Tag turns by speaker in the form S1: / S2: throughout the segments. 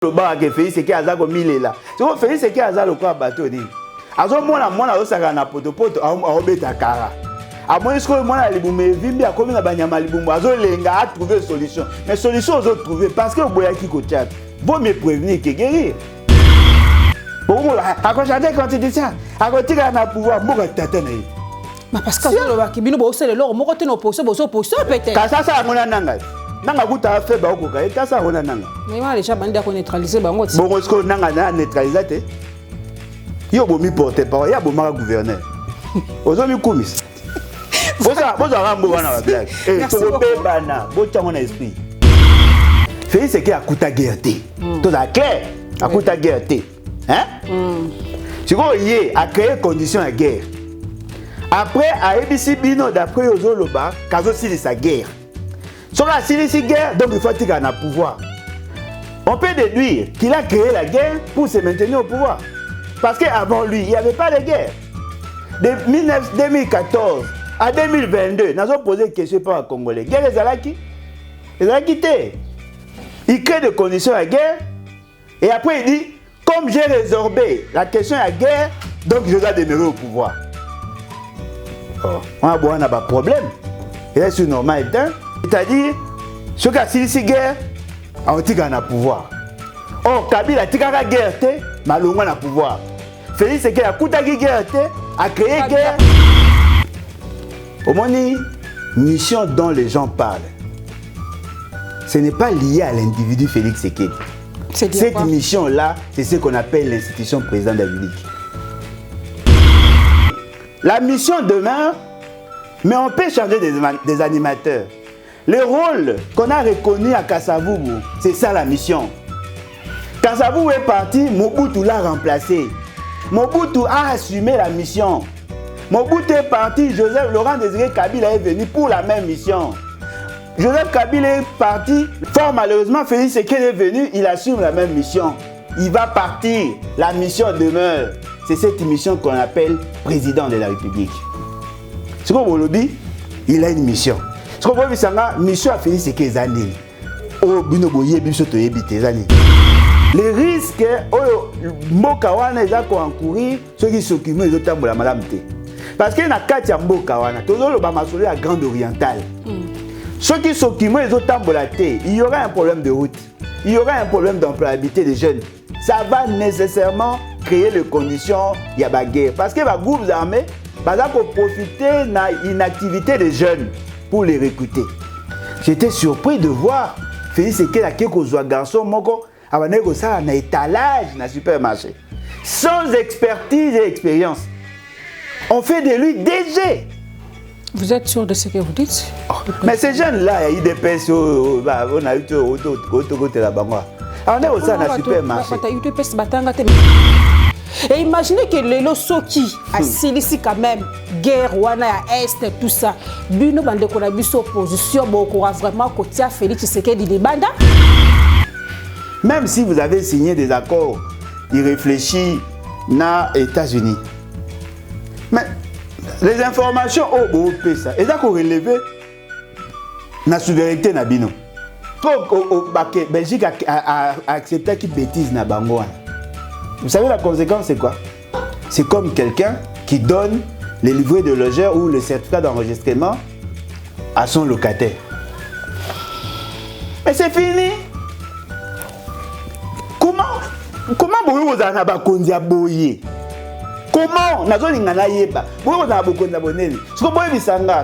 S1: Le bar que Félix Tshisekedi aza ko milela. C'est ko Félix Tshisekedi aza le quoi bateau ni. Azo mona osaka na potopoto aobeta kara. Amoni sko mona libume vimbi akomi na banyama libumu azo lenga a trouver solution. Mais solution ozo trouver parce que boyaki ko tchat. Vaut mieux prévenir que guérir. Bon à quoi j'adore quand tu dis ça. À quoi tu as na pouvoir moko tata na.
S2: Mais parce que le bakibino bo sele lo moko te no poso peut-être.
S1: Ka ça mona nanga. Nanga kuta fait ba okoka eta ça mona nanga.
S2: Mais moi les gens bandi ko neutraliser bango.
S1: Bon sko nanga na neutraliser te. Yo bomi porter parole ya bomaka gouverneur. Ozo mi kumis. Boza rambo wana ba blague. Eh to beba na bocha mon esprit. Félix Tshisekedi akuta guerre te. Tout ça clair. Akuta guerre te. Hein? Tu vois yé a créé conditions à guerre. Après à ABC Bino d'après Ozo Loba, kazo si sa guerre. Sur la si guerre donc il faut qu'il ait un pouvoir. On peut déduire qu'il a créé la guerre pour se maintenir au pouvoir. Parce qu'avant lui, il n'y avait pas de guerre. De 2014 à 2022, nous avons posé une question par les Congolais. Guerre les Alaki? Les Alaki quitté. Il crée des conditions à guerre. Et après il dit, comme j'ai résorbé la question à guerre, donc je dois demeurer au pouvoir. Oh. On a un problème. Et là, c'est normal. C'est-à-dire, ceux qui ont si guerre, on a pouvoir. Or, Kabila a la guerre, malheureusement, a pouvoir. Félix Tshisekedi a coûté guerre, a créé guerre. Au moins, mission dont les gens parlent, ce n'est pas lié à l'individu Félix Tshisekedi. Cette mission-là, c'est ce qu'on appelle l'institution président de la République. La mission demeure, mais on peut changer des animateurs. Le rôle qu'on a reconnu à Kasavubu, c'est ça la mission. Kasavubu est parti, Mobutu l'a remplacé. Mobutu a assumé la mission. Mobutu est parti, Laurent Désiré Kabila est venu pour la même mission. Joseph Kabila est parti, fort malheureusement, Félix Tshisekedi est venu, il assume la même mission. Il va partir, la mission demeure. C'est cette mission qu'on appelle président de la République. Ce qu'on vous dit, il a une mission. Ce qu'on veut dire, mission à Félix Tshisekedi Zani. Oh, binoboye, bisoto yebite Zani. Les risques, oh, Mokawana, ils ont encourir ceux qui s'occupent de l'automne de la madame. Parce qu'il y a un cas de Mokawana, tout le monde va à Grande Orientale. Ceux qui s'occupent de l'automne de la thé, il y aura un problème de route, il y aura un problème d'employabilité des jeunes. Ça va nécessairement créer les conditions, il y a la guerre. Parce que les groupes armés, vont profiter de l'inactivité des jeunes pour les recruter. J'étais surpris de voir Félix Tshisekedi a un garçon moko a un étalage dans le supermarché. Sans expertise et expérience. On fait de lui DG.
S2: Vous êtes sûr de ce que vous dites?
S1: Mais ces jeunes-là, ils dépêchent, on a eu au la Bangwa. On est au sein d'un supermarché.
S2: Et imaginez que les Losoki a Silici quand même, guerre, Wana, Est, tout ça. Bino bande qu'on a vu son opposition, bon, qu'on a vraiment côté Félix Tshisekedi des bandes.
S1: Même si vous avez signé des accords, il réfléchit aux États-Unis. Mais les informations au BOP, ça, et ça qu'on relève la souveraineté na bino. Belgique a accepté qu'il bêtise na Bangwa. Vous savez la conséquence c'est quoi? C'est comme quelqu'un qui donne les livrets de logeur ou le certificat d'enregistrement à son locataire. Mais c'est fini. Comment vous avez bakonzi aboyé? Comment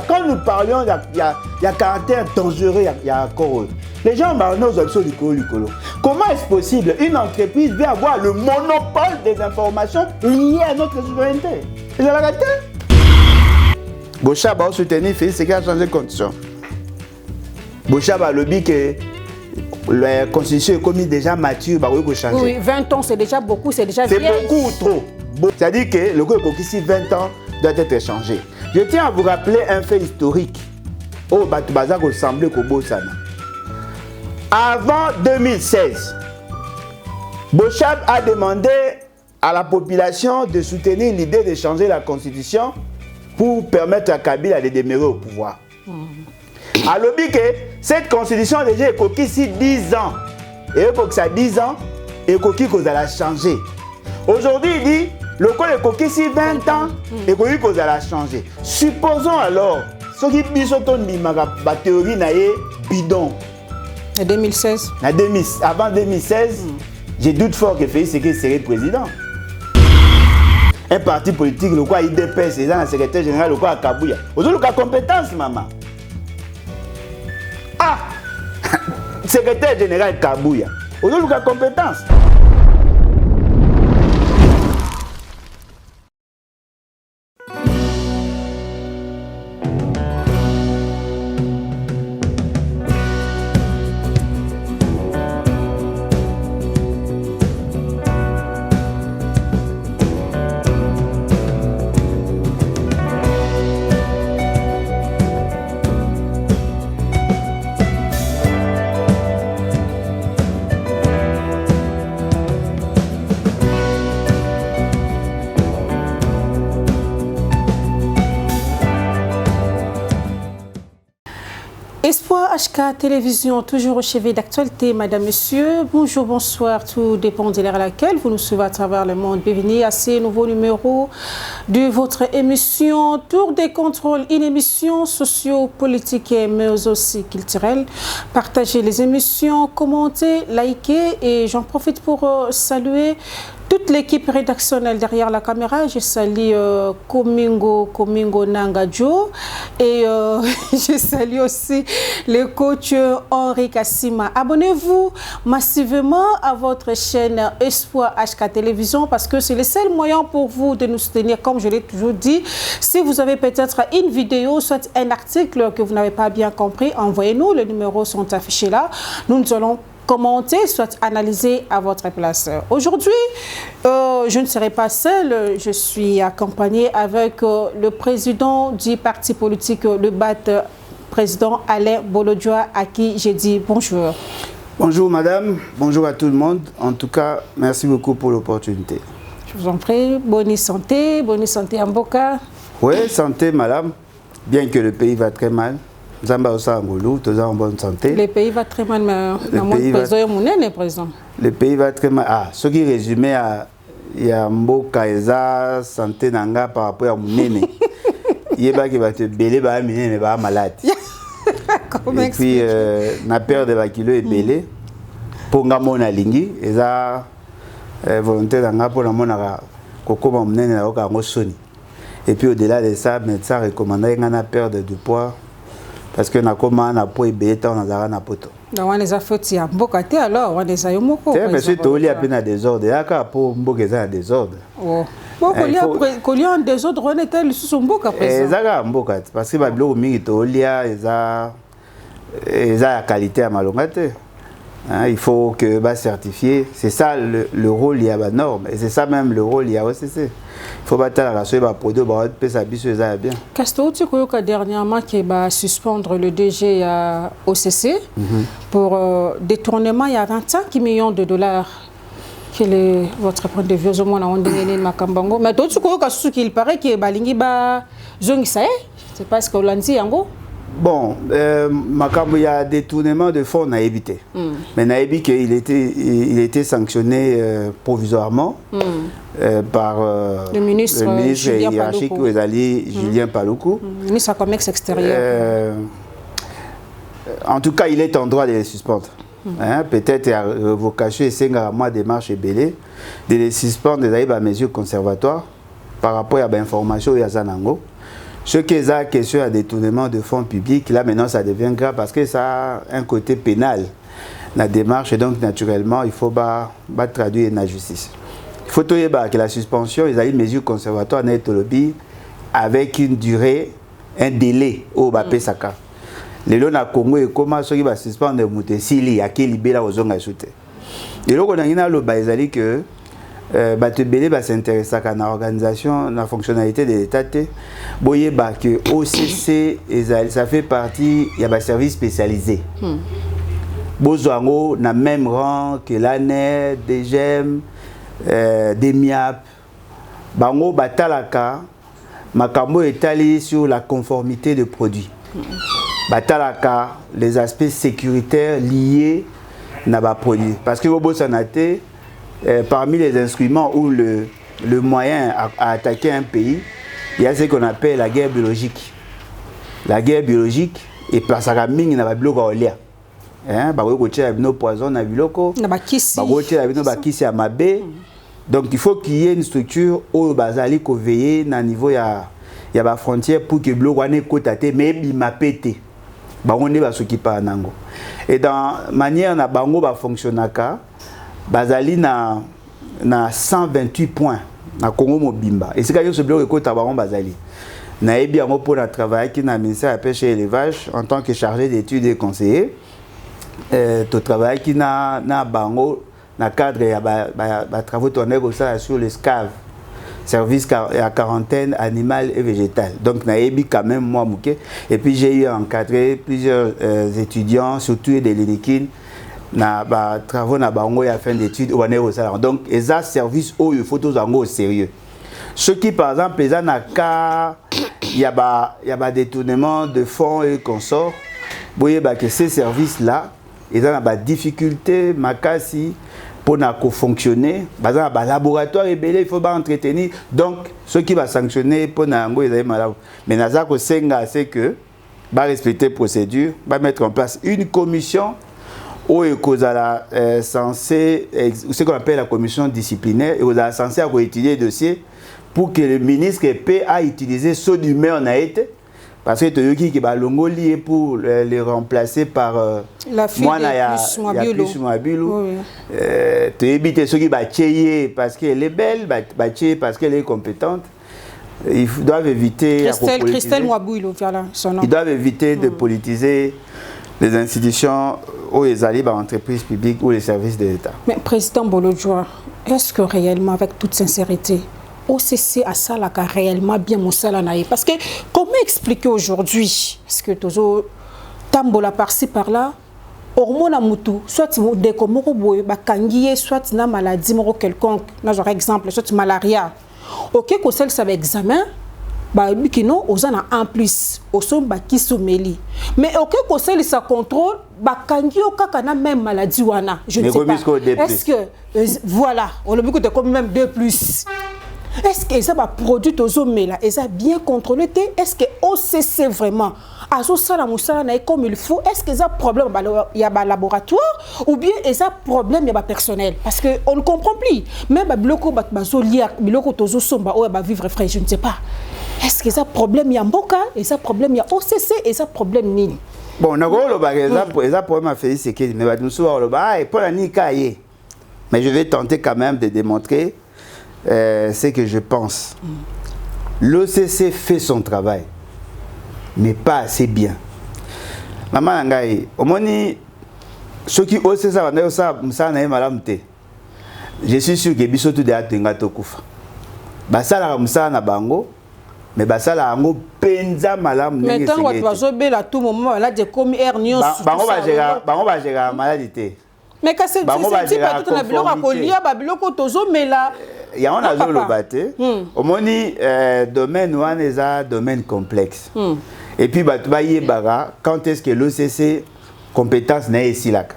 S1: quand nous parlions il y a caractère dangereux, il y a accord. Les gens parlent aux options du colo. Comment est-ce possible une entreprise veut avoir le monopole des informations liées à notre souveraineté? C'est la réalité. Bochab a soutenu Félix Tshisekedi a changé de condition. Bochab a lobby que la constitution est commise déjà mature, bah oui, changer.
S2: Oui, 20 ans c'est déjà beaucoup, c'est déjà vieille.
S1: C'est beaucoup trop. C'est-à-dire que le code ici 20 ans doit être changé. Je tiens à vous rappeler un fait historique. Oh, Batoubaza ressemblait au Bossana. Avant 2016, Bochab a demandé à la population de soutenir l'idée de changer la constitution pour permettre à Kabila de demeurer au pouvoir. Alors que cette constitution déjà est coquille ici 10 ans. Et pour que ça 10 ans, et Koki Kozala changer. Aujourd'hui, il dit, le col est Koki si 20 ans, et Koki Kozala changer. Supposons alors, ce qui bisoton ni ma théorie naie bidon.
S2: En 2016.
S1: Avant 2016, je doute fort que Félix Tshisekedi serait président. Un parti politique, le quoi IDPS, c'est un secrétaire général, le quoi à Kabouya. Aujourd'hui, le compétence, maman. Ah! Secrétaire général Kabouya. Aujourd'hui, le compétence.
S2: Espoir HK Télévision, toujours au chevet d'actualité, madame, monsieur. Bonjour, bonsoir, tout dépend de l'heure à laquelle vous nous suivez à travers le monde. Bienvenue à ce nouveau numéro de votre émission Tour des contrôles, une émission socio-politique mais aussi culturelle. Partagez les émissions, commentez, likez et j'en profite pour saluer toute l'équipe rédactionnelle derrière la caméra. Je salue Komingo Nangadjo et je salue aussi le coach Henri Kassima. Abonnez-vous massivement à votre chaîne Espoir HK Télévision parce que c'est le seul moyen pour vous de nous soutenir, comme je l'ai toujours dit. Si vous avez peut-être une vidéo, soit un article que vous n'avez pas bien compris, envoyez-nous. Les numéros sont affichés là. Nous allons commenter, soit analyser à votre place. Aujourd'hui, je ne serai pas seule, je suis accompagnée avec le président du parti politique, le BAT, président Alain Bolodjoa, à qui j'ai dit bonjour.
S1: Bonjour madame, bonjour à tout le monde. En tout cas, merci beaucoup pour l'opportunité.
S2: Je vous en prie, bonne santé en Boka.
S1: Oui, santé madame, bien que le pays va très mal. Zamba Osa Angolou, tous en bonne santé.
S2: Le pays va très mal, mais
S1: le pays va très mal. Ah, ce qui résumé à Mboka Eza santé nanga par rapport à Mounene. Il y a qui va te belé, bah Mounene va malade. Et puis na peur de la kilo est belé. Pour ngamona lingi, Eza volonté nanga pour la mona koko Mounene na oka ngosoni. Et puis au-delà de ça, médecin recommandait une perte de poids. Parce que nakoma na po ebeta na zara na poto.
S2: Na wana za foti ya mboka te alors wana za yomoko.
S1: C'est monsieur toli a pena désordre aka po mboka za désordre.
S2: Oh. Bon kolia en désordre on était le sous mboka président.
S1: Ezaka mboka parce que ba biloko mingi tolia eza qualité à malonga te. Il faut que ba certifier, c'est ça le rôle il y a ba norme et c'est ça même le rôle il y a OCC. Il faut battre la race ba produit ba pesa biso eza bien.
S2: Casto tu koyoka dernièrement qui va suspendre le DG à OCC pour détournement il y a 25 millions de dollars. Quel est votre point de vue au moins on donné makambango mais d'autres koyoka sous qu'il paraît que balingi ba zongisa c'est parce que Hollandi yango.
S1: Bon, Makambo, il y a détournement de fonds, on a évité. Mais on a évité qu'il était sanctionné provisoirement par
S2: le ministre
S1: hiérarchique Julien Paloukou.
S2: Ministre du Commerce extérieur.
S1: En tout cas, il est en droit de les suspendre. Peut-être à révocation et c'est une démarche ébélée de les suspendre des mesures conservatoires par rapport à l'information et à Zanango. Ce qui est la question à détournement de fonds publics, là maintenant ça devient grave parce que ça a un côté pénal, la démarche, et donc naturellement il faut traduire la justice. Il faut que la suspension, il y a une mesure conservatoire avec une durée, un délai au Bapesaka. Les lois au Congo et comment ceux qui va suspendre le Moutessili à qui libérer aux zones ajoutées. Les lois qu'on a dit que Batebele va s'intéresser à l'organisation, la fonctionnalité de l'État. Boye ba que OCC ça fait partie il y a des services spécialisés. Bozoango na même rang que l'ANER, DGM, DEMIAP. Bango batalaka makambo etali sur la conformité de produits. Batalaka les aspects sécuritaires liés na ba produit parce que bobo sanate parmi les instruments ou le moyen à attaquer un pays, il y a ce qu'on appelle la guerre biologique. La guerre biologique est parce que mingi na biloko olia. Hein, ba ko tia bino poison na biloko, ba ko tia bino ba kisi ya mabe. Donc il faut qu'il y ait une structure où bazali ko veiller na niveau ya ba frontière pour que biloko ane kotate mais bima pété. Ba on ne ba s'occuper nango. Et dans manière na bango ba fonctionnaka bazali na 128 points na Congo Mobimba. Et c'est quand ce bloc écoute à Baron Bazali. Naïbi a pour travailler qui n'a ministère de la pêche et l'élevage en tant que chargé d'études et conseiller. Tu travailles qui n'a bango na cadre ya travaux tournés sur le SCAV, service à quarantaine animale et végétale. Donc naïbi quand même moi mouké. Et puis j'ai eu encadré plusieurs étudiants, surtout des Lénikines. Na ba travaux na bango ya fin d'études ou ané au salaire. Donc eza service où il faut tous en au sérieux. Ceux qui par exemple les na cas il y a ba détournement de fonds et consorts. Voyez ba que ces services là ils ont ba difficulté makasi pour na co fonctionner. Ba laboratoire et belé il faut ba entretenir. Donc ceux qui va sanctionner pour na ngo ils malade. Mais na za ko senga c'est que ba respecter procédure, ba mettre en place une commission où est censé, ce qu'on appelle la commission disciplinaire, et vous êtes censé étudier le dossier pour que le ministre ait à utiliser ceux du maire en été, parce que tu as qui va lié pour les remplacer par
S2: la fille de plus
S1: Mwabilou. Tu as évité ceux qui va tchéyer parce qu'elle est belle, parce qu'elle est compétente. Ils doivent éviter
S2: Christelle Mwabilou, voilà son nom.
S1: Ils doivent éviter de politiser les institutions ou les alliés par entreprises publiques ou les services de l'État.
S2: Mais Président Bolodjoa, est-ce que réellement, avec toute sincérité, OCC a ça là réellement bien mon salanaï? Parce que comment expliquer aujourd'hui, parce que toujours tambola par-ci par-là, hormone à moutou, soit des komoro boy, bakangiye, soit na maladie moro quelconque, là genre exemple, soit malaria. Ok, qu'on sait ça examen. Bah bikino ozana en plus osom baki soumeli mais aucun conseil ça contrôle bakangi okaka na même maladie wana je ne sais pas est-ce que voilà on le beaucoup de comme même 2+. Est-ce que ça va produit ozomela et ça bien contrôlé est-ce que OCC vraiment azo sala musala na comme il faut est-ce que ça problème il y a un laboratoire ou bien il y a problème il y a personnel parce que on ne comprend plus même biloko bazo lire biloko tozo somba o ba vivre frère je ne sais pas. Est-ce que ça problème il y a Mboka et ça problème il y a OCC et ça problème nini?
S1: Bon, na go lo ba ça problème a fait c'est que mais ba nous so lo ba et pour la ni kaye. Mais je vais tenter quand même de démontrer ce que je pense. L'OCC fait son travail mais pas assez bien. Maman ngai omoni ceux qui OCC ça va ça na malamte. Je suis sûr que biso tout de atenga to kufa. Ba sala musala na bango. Mais basala ango penza malam
S2: mais tant que tu vas zober à tout moment là j'ai commis hernion
S1: bango ba gérer maladie
S2: mais quand c'est pas tout na biloko kolia ba biloko tozo mela
S1: ya on a zo lo baté omoni domaine wana eza domaine complexe et puis ba yebara quand est-ce que l'OCC compétence na esilaka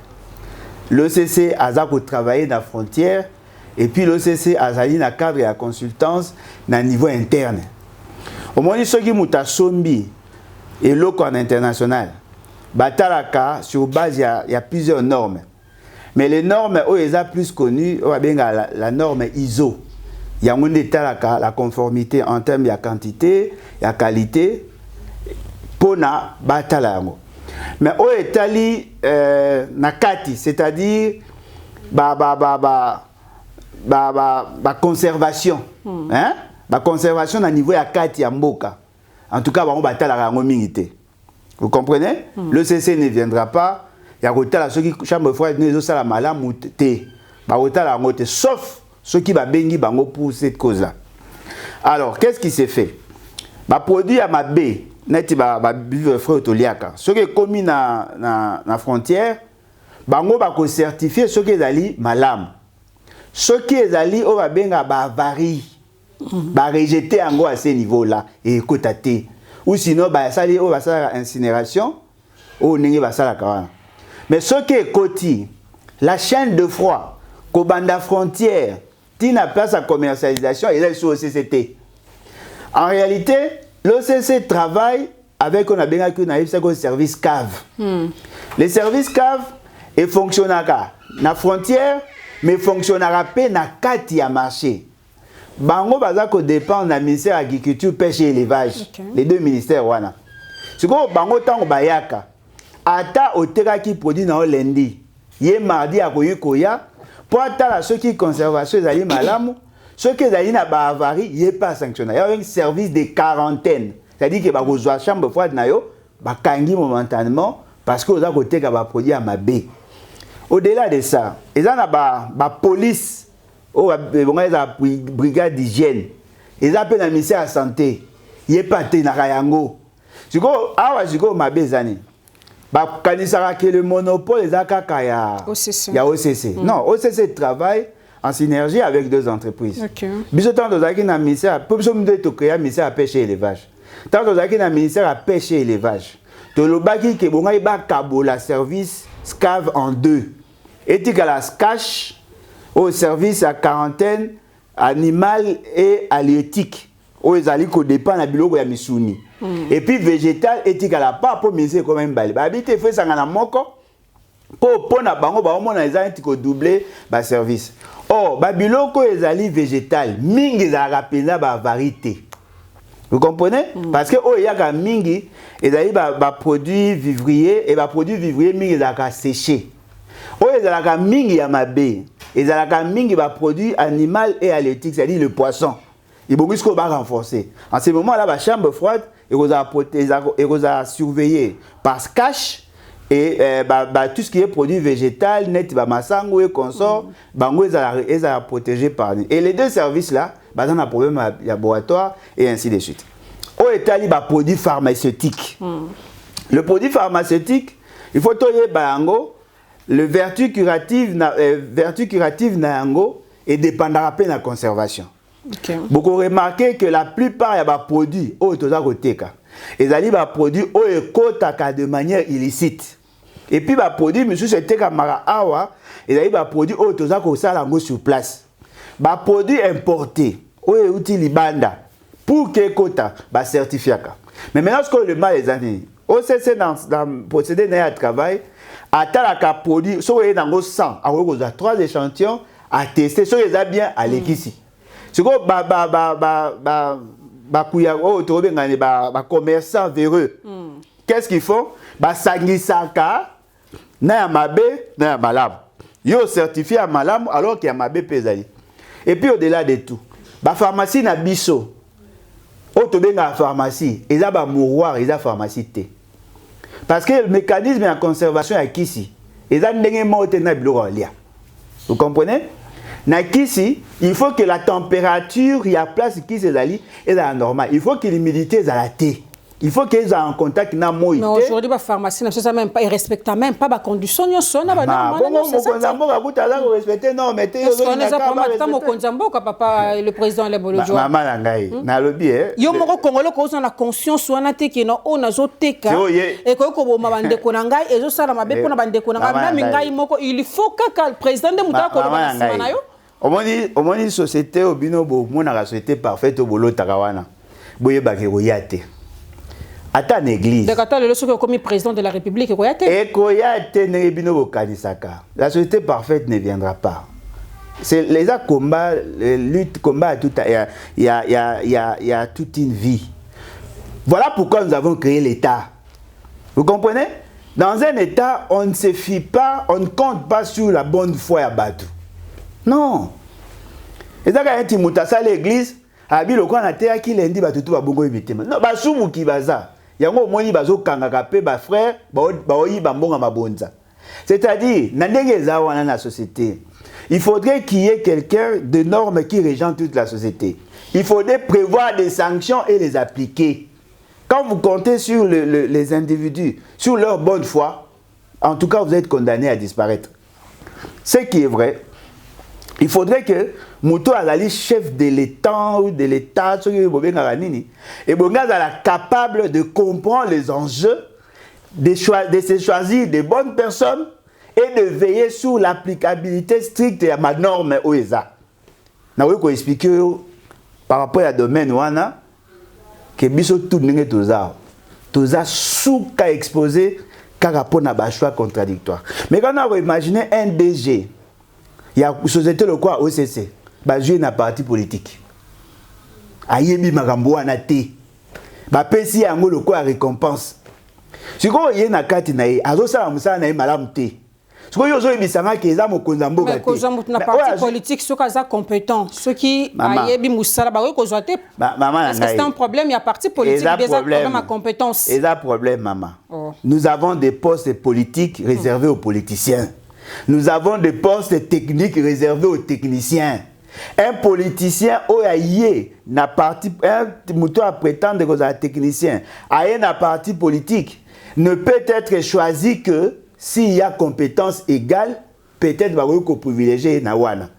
S1: l'OCC aza ko travailler na frontière et puis l'OCC azali na cadre ya consultance na niveau interne. Au moins, ceux qui muta sombi et l'eau en international, batalaka sur base il y a plusieurs normes. Mais les normes où ils ont plus connues, la norme ISO. Il y a la conformité en termes de quantité, de qualité, pour na batalango. Mais où est nakati, c'est-à-dire conservation, hein? La conservation à niveau ya kati ya mboka. En tout cas, on va la rango mingité. Vous comprenez? Le CC ne viendra pas. Il y a la ceux qui chambre froide ne sont la malam té. Ba la ngote sauf ceux qui va bengi bango pour cette cause-là. Alors, qu'est-ce qui s'est fait? Ba produit à ma B, net ba vivre frais toliaka. Ceux qui commis na frontière, bango ba ko certifier ceux qui zali malam. Ceux qui zali o ba benga ba vari. Bah rejeter en gros à ce niveau-là et côté ou sinon bah ça lié au va ça incinération ou n'est pas ça la carana. Mais ce qui est côté la chaîne de froid Kobanda frontière, tina place à commercialisation et là sur OCCT. En réalité, l'OCC travaille avec on a bien que service cave. Les services cave et fonctionnera na frontière mais fonctionnera pas na kati ya marché. Bango bazako dépend na ministère agriculture pêche et élevage. Les deux ministères wana. Siko bango tango bayaka ata oteka ki produit na lundi. Ye mardi akoyi koya pour atala ceux qui conservation ezali malamu, ceux qui ezali na ba avarie ye pas sanctionné. Il y a un service de quarantaine. C'est-à-dire que ba kozwa chambre froide na yo ba kangi momentanément parce que oza koteka ba produit à mabe. Au-delà de ça, ils ont la police, la brigade d'hygiène, ils ont la ministère de la santé, ils ont pas de rayango. Tu vois, ma bezani. Quand ils ont que le monopole, ils ont OCC. Non, OCC travaille en synergie avec deux entreprises. Bisous tant dans le ministère, pour nous créer un ministère à pêche et élevage. Tant dans le ministère à pêche et élevage. Tout le baki qui est la service SCAV en deux. Éthique à la cache au service à quarantaine animale et halieutique. Où ils allaient qu'au dépend la bilogo ya misuni. Et puis végétal éthique à la pas pour miser comme un bal. Habité fait ça ngana moko pour na bango ba omona les anti ko doubler ba service. Oh ba biloko ils allaient végétal mingi za rapena ba variété. Vous comprenez? Parce que oh il y a mingi ils allaient ba produits vivriers et ba produits vivriers mingi za ka sécher. Oh, ils ont la mingi ya mabe. Ils ont la mingi ba produit animal et halieutique, c'est-à-dire le poisson. Ils vont jusqu'au bas renforcer. En ce moment-là, la chambre froide, ils vont surveiller par cache et tout ce qui est produit végétal, net, massango et consort, bango ils ont protégé par nous. Et les deux services-là, ils ont un problème laboratoire et ainsi de suite. Au État, il y a produit pharmaceutique. Le produit pharmaceutique, il faut toyer bango. Le vertu curative nango et dépendra de la conservation. Beaucoup remarqué que la plupart des produits au tozakoteka ils allaient ba produits au ekotaka de manière illicite. Et puis ba produits monsieur c'était kamara awa ils allaient ba produits au tozakosala ngo sur place. Ba produits importés au outil libanda pour que kota ba certificat. Mais maintenant ce que le mal les années OCC dans procédé de travail atalaka produit so e nango 100 a 3 échantillons à tester so les a bien à l'équisi. C'est quoi kuya o to bengane ba commerçant véreux. Qu'est-ce qu'ils font? Ba sangisaka na mabe na malamu. Yo certifié à malamu alors qu'il y a mabe pesali. Et puis au-delà de tout, ba pharmacie na biso. O to benga pharmacie, ils a ba mouroir, ils a pharmacie té. Parce que le mécanisme de conservation est ici. Et ça, vous comprenez? Il faut que la température, il y a place qui est normale. Il faut que l'humidité soit la thé. Il faut qu'ils aient un contact na moi.
S2: Mais aujourd'hui, la pharmacie ne sait même pas, ils respectent même pas la condition. Ils sont là, le président le Bolodjo.
S1: Maman Langai, na lobby eh.
S2: Yo moko Congolais ko na conscience wana te ke no ona zoteka et ko ko boma bande ko ngai ezo sala mabe ko na bande ko ngai même ngai moko il faut que le président de muta ko na simana yo.
S1: Omoni société obino bo mona la société parfaite obolo takawana. Boye ba ke oyate. Ata l'église.
S2: D'accord, le souk comme président de la République, Koyate.
S1: Et Koyate nebino kanisaka. La société parfaite ne viendra pas. C'est les combats, lutte, combat, tout il y a toute une vie. Voilà pourquoi nous avons créé l'État. Vous comprenez? Dans un État, on ne se fie pas, on ne compte pas sur la bonne foi à Batou. Non. Et ça, quand tu montes à l'église, abi le coin à terre qui lundi ba tutu ba bongo ibitema. Non, ba sumu ki baza. Yango moni bazo kangaka pe ba frère, ba oyi ba mbonga mabonza. C'est-à-dire, na ndenge za wana na société. Il faudrait qu'il y ait quelqu'un de normes qui régente toute la société. Il faudrait prévoir des sanctions et les appliquer. Quand vous comptez sur les individus, sur leur bonne foi, en tout cas, vous êtes condamnés à disparaître. Ce qui est vrai, il faudrait que Mouto Azali, chef de l'État ou de l'État, et Bonga soit capable de comprendre les enjeux, de se choisir des bonnes personnes et de veiller sur l'applicabilité stricte de ma norme OESA. Je vais expliquer par rapport à domaine wana que biso tout n'engé toza souka exposé car rapport na ba choix contradictoire. Mais quand on imaginer un DG, il y a société le quoi OCC, ba jouer na parti politique. Ayebi makambo wana te. Ba pesi yango le quoi récompense. Siko ye na kati na ye azosala musala na ye malamu te. Siko yo zo ebisanga ke eza mokonza mboka te.
S2: Mais koza mutu na parti politique ceux qui sont compétents, ceux qui ayebi musala ba kozwa te.
S1: Maman,
S2: est-ce que c'est un problème? Il y a parti politique des problèmes à compétence.
S1: C'est un problème, maman. Nous avons des postes politiques réservés aux politiciens. Nous avons des postes techniques réservés aux techniciens. Un politicien oyaye na parti un mutu a prétendre que un technicien aye na parti politique ne peut être choisi que s'il y a compétence égale, peut-être va ko privilégier na wana.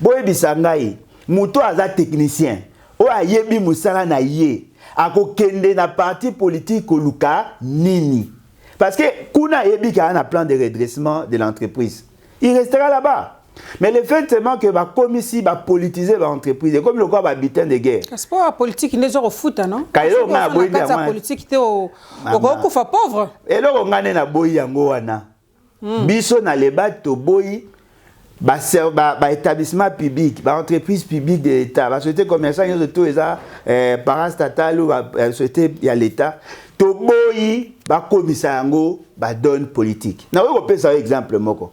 S1: Boye bisangai mutu aza technicien oyaye bi musala na ye akokende na parti politique koluka nini. Parce que kuna yebi ka na plan de redressement de l'entreprise. Il restera là-bas. Mais le fait seulement que la commission va politiser l'entreprise, comme le quoi va butin de guerre.
S2: C'est pas la politique, ils sont au foot, non?
S1: Quand on a boy
S2: la politique, tu es au pauvre.
S1: Et là, on a na boy yango wana. Biso na le bateau boy, ba établissement public, ba entreprise publique de l'État, ba société commerciale, ils ont tout ça, parastatal ou ba société y a l'État. To boy, ba commissaire yango, ba donne politique. Na on peut ça exemple moko.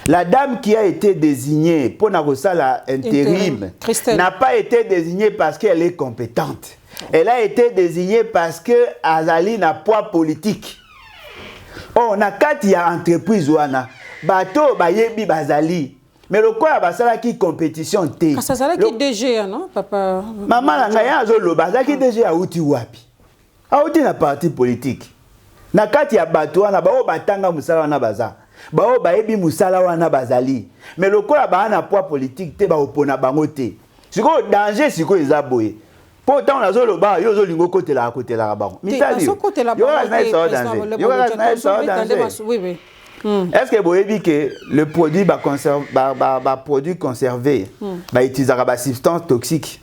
S1: La dame qui a été désignée pour la intérim n'a pas été désignée parce qu'elle est compétente. Elle a été désignée parce que Azali n'a poids politique. Oh, on a quatre y a entreprise wana. Bateau bayebi bazali. Mais le quoi basala qui compétition té.
S2: Ça sala qui DG non papa.
S1: Maman na ya zo lo bazala qui DG a uti wapi. A uti na parti politique. Na quatre y a bateau wana ba o batanga musala wana baza. Bao baebi musala wana bazali mais le quoi ba na poids politique te ba opona bango te siko danger siko eza boye pourtant on a zo lo ba yo zo lingo côté la bango mitali yo na ça danger oui est-ce que boyebi que le produit ba produit conservé ba utilisera ba substance toxique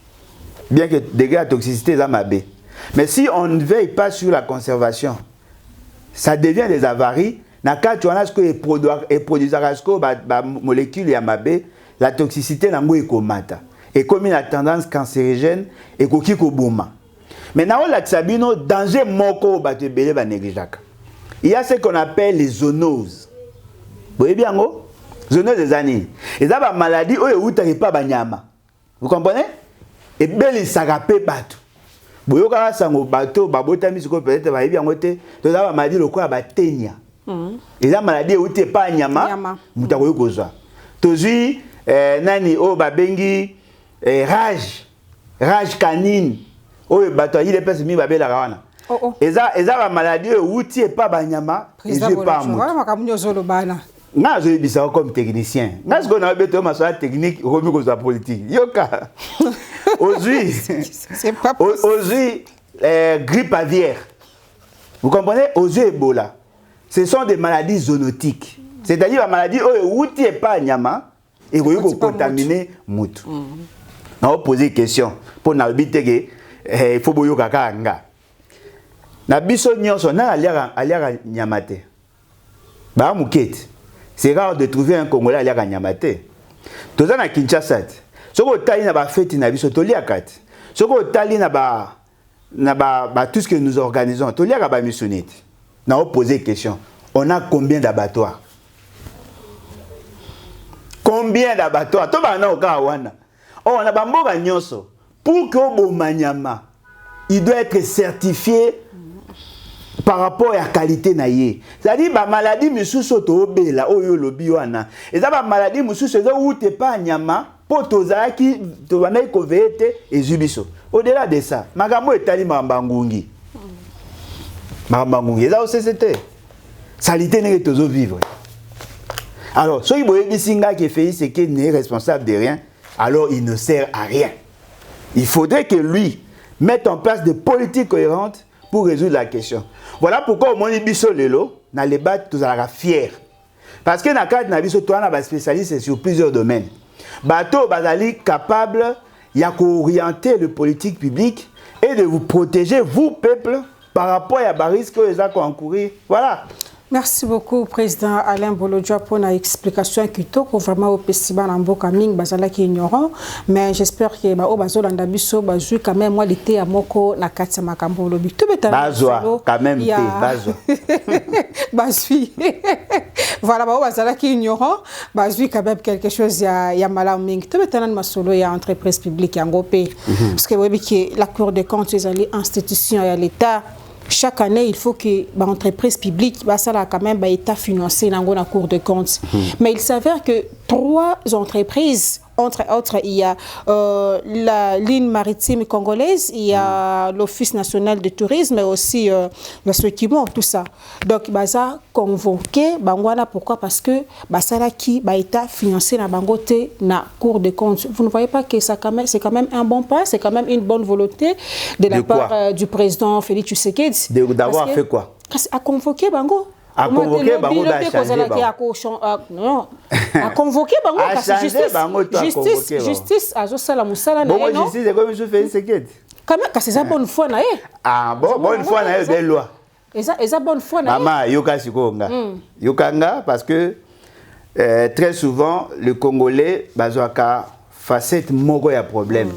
S1: bien que degré de toxicité eza mabe mais si on ne veille pas sur la conservation ça devient des avaries. Na kati wana ce que produisera ce que molécule ya mabe la toxicité nango ekomata et comme une tendance cancérigène et koki ko boma mais na la tsabino danger moko ba te belé ba négligaka il y a ce qu'on appelle les zoonoses boye biango zoonoses des années et ça ba maladie oyo utaki pa banyama vous comprenez et beli sagape bato boyoka sango bato babotami siko peut-être ba biango te to za ba maladie lokwa ba tenya. Et la maladie où t'es pas nyama, mutakoyo kozwa. Tozui nani o babengi rage canine. O bato il est pas mi babela kawana. Et ça la maladie où t'es pas banyama, et je pas moi. Na zo bisa comme technicien. Na ce qu'on a beto ma technique remis kozwa politique. Yoka. Aujourd'hui, c'est pas aujourd'hui grippe aviaire. Vous comprenez? Aujourd'hui Ebola. Ce sont des maladies zoonotiques. C'est-à-dire la maladie où tu n'es pas nyama et où tu contaminer mutu. On va poser une question pour n'habiter que il faut boyo kaka anga. Na biso nyonso na aliara nyamate. Ba mukete. C'est rare de trouver un Congolais aliara nyamate. Toza na Kinshasa. Soko tali na ba fête na biso tolia kat. Soko tali na ba tout ce que nous organisons tolia ba missionite. On a posé une question. On a combien d'abattoirs? Combien d'abattoirs? On a bamboka nyonso. Pour que Bomanyama, il doit être certifié par rapport à la qualité naïe. C'est-à-dire la maladie misuso to bela oyo lobi wana. Et ça la maladie misuso où t'es pas nyama pour tozaki to banai ko vete et zubiso. Au-delà de ça, magamo etali mambangungi. Mamangungi, ça aussi c'était. Salité n'est pas vivre. Alors, ce qui fait c'est qu'il n'est responsable de rien, alors il ne sert à rien. Il faudrait que lui mette en place des politiques cohérentes pour résoudre la question. Voilà pourquoi au monde biso lelo, dans les bats, tous à la fier. Parce que na cadre na biso toi na ba spécialiste sur plusieurs domaines. Bateau bazali capable ya orienter le politique publique et de vous protéger vous peuple par rapport à des risques que vous avez encourir. Voilà.
S2: Merci beaucoup, Président Alain Bolodjoa, pour l'explication qui est vraiment au festival en Bokaming, Bazala qui ignorant. Mais j'espère que Bazol Andabiso, Bazu, quand même, moi, l'été à Moko, Nakatsa Makambo, Lobi. Tout est
S1: Bazoa, quand même,
S2: Bazoa. Bazui. Voilà, Bazala qui ignorant, Bazui, quand même, quelque chose, il y a Malaming. Tout est un masolo, il y a entreprise publique, il y a un groupe. Parce que la Cour des comptes, les institutions, il y a l'État. Chaque année, il faut que l'entreprise publique, ça là quand même, l'État financé dans la Cour des comptes. Mais il s'avère que 3 entreprises, entre autres, il y a la ligne maritime congolaise, il y a l'Office national de tourisme, mais aussi le Swekimo, tout ça. Donc, ça convoqué, pourquoi? Parce que ça là qui l'État financé dans la Cour des comptes. Vous ne voyez pas que c'est quand même un bon pas, c'est quand même une bonne volonté de la part du président Félix Tshisekedi.
S1: D'avoir fait quoi?
S2: À convoquer Bango.
S1: À convoquer Bango
S2: non. À convoquer Bango parce que justice à Zosala Moussala
S1: na non. Justice est comme je fais Tshisekedi.
S2: Quand même c'est ça bonne foi na
S1: Ah bon, bonne foi na des lois.
S2: Et ça bonne foi na
S1: Maman yoka sikonga. Yokanga parce que très souvent le Congolais bazoaka facette moko ya problème.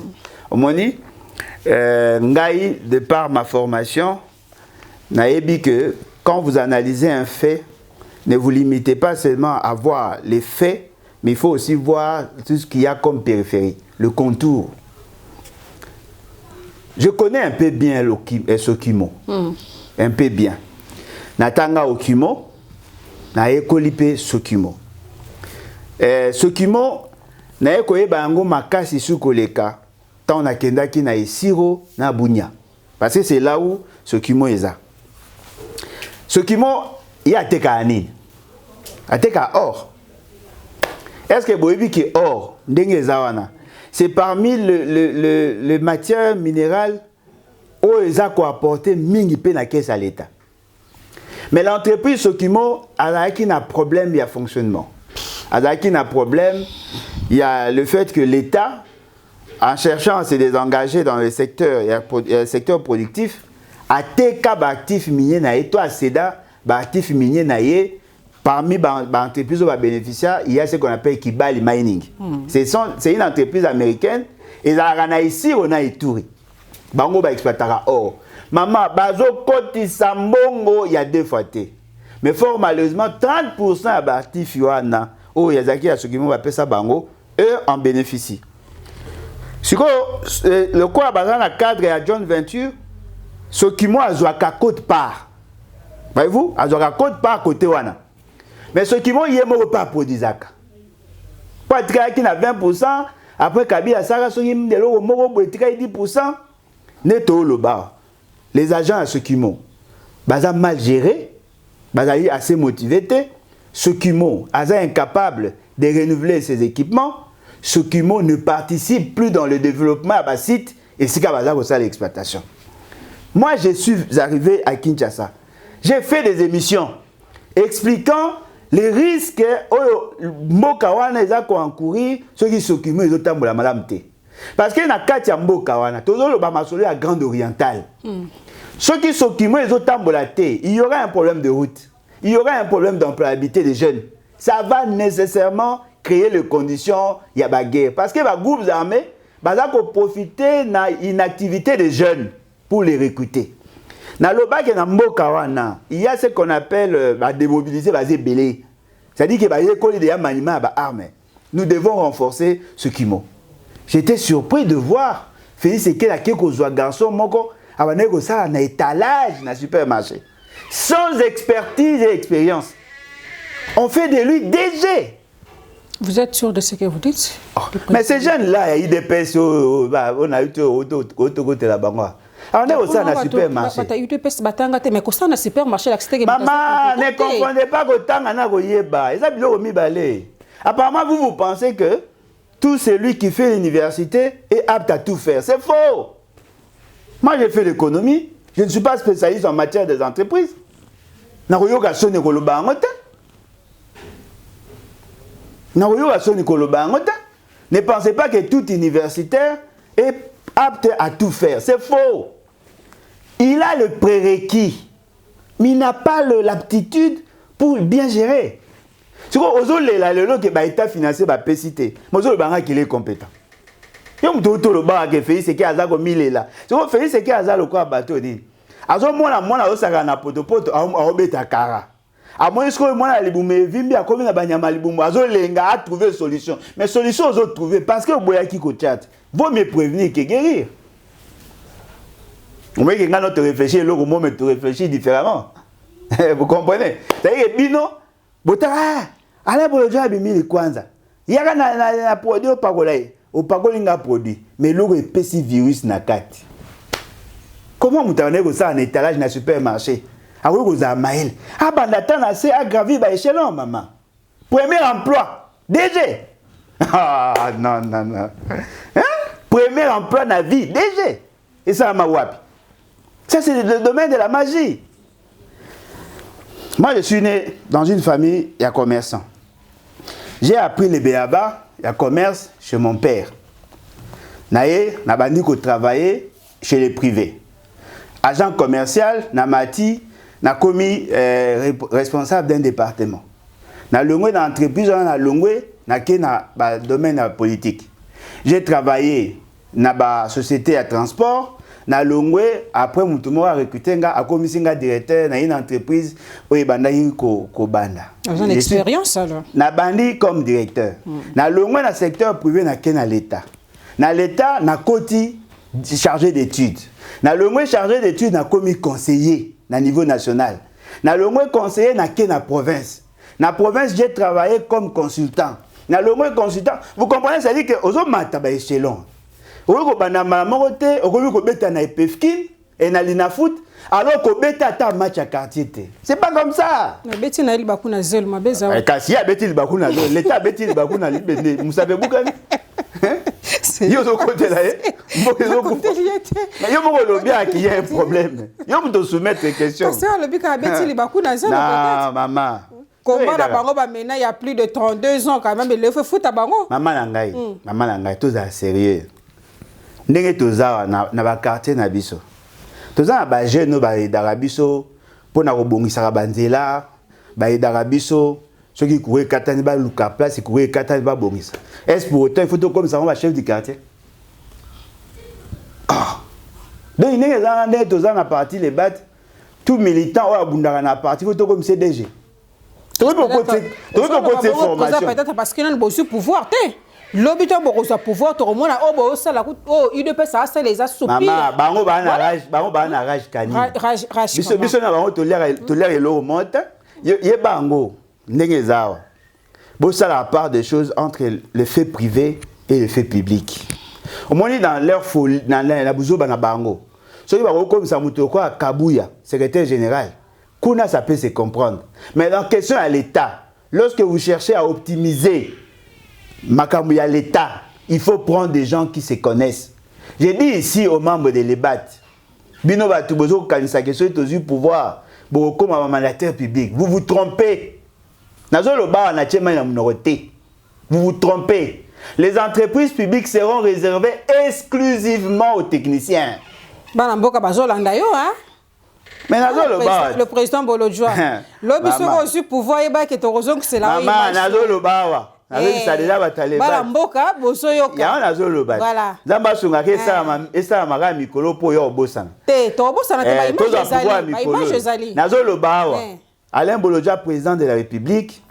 S1: Omoni ngai de par ma formation naebi que quand vous analysez un fait, ne vous limitez pas seulement à voir les faits, mais il faut aussi voir tout ce qu'il y a comme périphérie, le contour. Je connais un peu bien Sokimo, un peu bien. Natanga Okimo, na ekolipe Sokimo. Sokimo, na ekoye bango makasi sukoleka, tant na kendaki na Isiro na Bunya. Parce que c'est là où Sokimo est là. Sokimo, il y a teka anine. A teka or. Est-ce que Boebi qui est or, c'est parmi les matières minérales où ils ont apporté mingi pe na caisse à l'État. Mais l'entreprise Sokimo, elle a un problème, il y a fonctionnement. Elle a un problème, il y a le fait que l'État, en cherchant à se désengager dans le secteur productif, a teka actif minier na et toi seda actif minier na ye parmi entreprises bénéficiaires il y a ce qu'on appelle Kibali Mining. C'est une entreprise américaine et la na ici on a Ituri. Bango ba exploitera or. Maman bazo koti sambongo il y a 2 fois té. Mais fort malheureusement 30% d'actifs yoana oh yazaki a ce qui va payer ça bango eux en bénéficient. Le quoi bazana na cadre à John Venture ce qui moi a côte part. Voyez-vous, a côte part côté wana. Mais ce qui moi y est mort pas pour Dizaka. Pas très qui na 20% après Kabila Sara so yim de lo moro bo très 10% neto le bas. Les agents à ce qui m'ont baza mal géré, baza assez motivé, ce qui m'ont incapable de renouveler ses équipements, ce qui m'ont ne participe plus dans le développement à site et c'est qu'à baza pour ça l'exploitation. Moi, je suis arrivé à Kinshasa. J'ai fait des émissions expliquant les risques Mbokawana ils ont encourir ceux qui s'occupent de la malamité. Parce que na Katia Mbokawana, tout le monde à Grande Orientale. Ceux qui s'occupent de la thé, il y aura un problème de route, il y aura un problème d'employabilité des jeunes. Ça va nécessairement créer les conditions il y a la guerre. Parce que les groupes armés vont profiter de l'inactivité des jeunes pour les recruter. Dans le bac il y a ce qu'on appelle démobiliser basé belé. C'est-à-dire qu'il y a des maniements à armes. Nous devons renforcer ce qui m'a. J'étais surpris de voir Félix Sekela Kekozwa garçon moko abaneko ça na étalage na supermarché. Sans expertise et expérience. On fait de lui DG.
S2: Vous êtes sûr de ce que vous dites?
S1: Mais ces jeunes-là, ils dépêchent, on a eu autoroute là-bas. On est au sein d'un supermarché.
S2: Maman,
S1: ne confondez pas que tant on a yeba. Apparemment, vous pensez que tout celui qui fait l'université est apte à tout faire. C'est faux. Moi, j'ai fait l'économie. Je ne suis pas spécialiste en matière des entreprises. Ne pensez pas que tout universitaire est apte à tout faire. C'est faux. Il a le prérequis, mais il n'a pas l'aptitude pour bien gérer. C'est quoi, l'État financier va péciter. Mais qu'il est compétent. Yo mtoto lo ba ke Félix Sekei aza ko milela. So Félix Sekei aza lo kwa bato ni. Azo mwana osaka na poto aobeta kara. A moins que mwana libume vimbi akomi na banyama libumu azo lenga a trouver solution. Mais solution ozo trouver parce que boya ki ko chat. Vaut mieux prévenir que guérir. Vous voyez que quand on te réfléchit l'autre moment te réfléchit différemment. Vous comprenez? C'est-à-dire bino botara ala bolojo abimi li kwanza. Yaka na produit opakolaye. Opakolinga produit mais l'eau est petit virus na kati. Comment vous avez ça en étalage na supermarché? Ah oui vous avez mail. Ah bandatan na c'est aggravé ba échelon maman. Premier emploi DG. Ah non. Hein? Premier emploi na vie DG. Et ça ma wapi. Ça c'est le domaine de la magie. Moi je suis né dans une famille il y a commerçant. J'ai appris les béaba. Il y a commerce chez mon père. Naye, na bandi ko travailler chez les privés. Agent commercial, na mati, na commis responsable d'un département. Na longwe dans l'entreprise, na longwe, na ke na domaine politique. J'ai travaillé na ba société à transport. Na longwe, après moutumo a recruté nga a commis singa directeur na une entreprise oye banda ko banda.
S2: J'ai une expérience alors.
S1: Na bandi comme directeur. Na longwe na secteur privé na ken na l'état. Na l'état na koti chargé d'études. Na longwe chargé d'études na commis conseiller na niveau national. Na longwe conseiller na ken na province. Na province j'ai travaillé comme consultant. Na longwe consultant, vous comprenez, ça dit que ozo mata ba échelon. Oyo bana mamote, oyo ko beta na EPFKIN et na Linafoot, alors ko beta ta match à quartier. C'est pas comme ça.
S2: Na beti na liba kuna zelo mabeza.
S1: Kasi ya beti liba kuna zelo, l'état beti liba kuna libende. Vous savez bukani? Yo zo côté là. Mais yo mo lo bien qu'il y a un problème. Yo mo te soumettre des questions.
S2: Parce que le bika beti liba kuna zelo
S1: peut-être. Non, maman.
S2: Comment na bango ba maintenant il y a plus de 32 ans quand même le fait foot à bango.
S1: Maman nangai, tout ça sérieux. Ndenge toza na ba quartier na biso. Toza ba jeune ba darabiso pona ko bongisa banzela, ba darabiso ceux qui couraient katani ba luka place couraient katani ba bongisa. Est-ce pour autant il faut tout comme ça on va chef du quartier. Ah. Donc ndenge za ndenge toza na parti les bat tout militant ou abundaka na parti faut tout comme CDG. Tout le côté formation.
S2: Peut-être parce qu'il a le pouvoir l'obito bokoza pouvoir to mona obo sala o UDP ça les assoupir.
S1: Maman bango ba na rage kani. Biso na bango to l'air et l'eau monte. Ye bango ndenge zawa. Bo ça la part des choses entre le fait privé et le fait public. Au moins dans leur folie dans la buzo bana bango. Soki ba comme ça muto quoi Kabuya, secrétaire général. Kuna ça peut se comprendre. Mais dans question à l'état, lorsque vous cherchez à optimiser Makamouya l'État, il faut prendre des gens qui se connaissent. J'ai dit ici aux membres de l'EBAT, Bino Batubozo Kanisa que soit au pouvoir, comme un mandataire public. Vous vous trompez. Vous vous trompez. Les entreprises publiques seront réservées exclusivement aux techniciens.
S2: Mais le président Bolodjoa, l'objet aussi pouvoir et que c'est la
S1: maman avec ça déjà batalé
S2: ba mboka boso yoka
S1: ya na zolo ba zamba sunga ke esa maka mikolo po yo bosana
S2: te to bosana te ba image ezali
S1: na zolo ba wa Alain Bolodjoa président de la République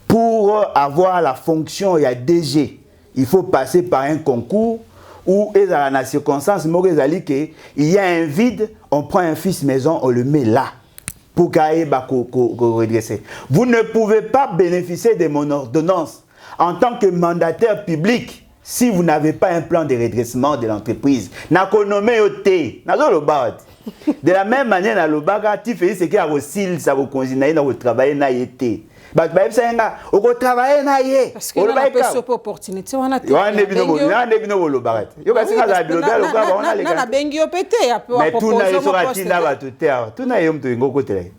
S1: pour avoir la fonction ya DG il faut passer par un concours où ezala na circonstance moko ezali que il y a un vide on prend un fils maison on le met là pour gagner redresser. Vous ne pouvez pas bénéficier de mon ordonnance en tant que mandataire public si vous n'avez pas un plan de redressement de l'entreprise. De la même manière, dans le baga, tu fais ce qui a aussi ça vous consigner dans votre travail na été. Parce que travailler na yé.
S2: Parce que on a pas cette opportunité, on a été.
S1: On a bino le barat. Yo kasi na la biloga le baga on a les gars.
S2: Na bengi opété a peu.
S1: Mais tout na yo sera tina ba tout terre. Tout na yo mto ngo côté.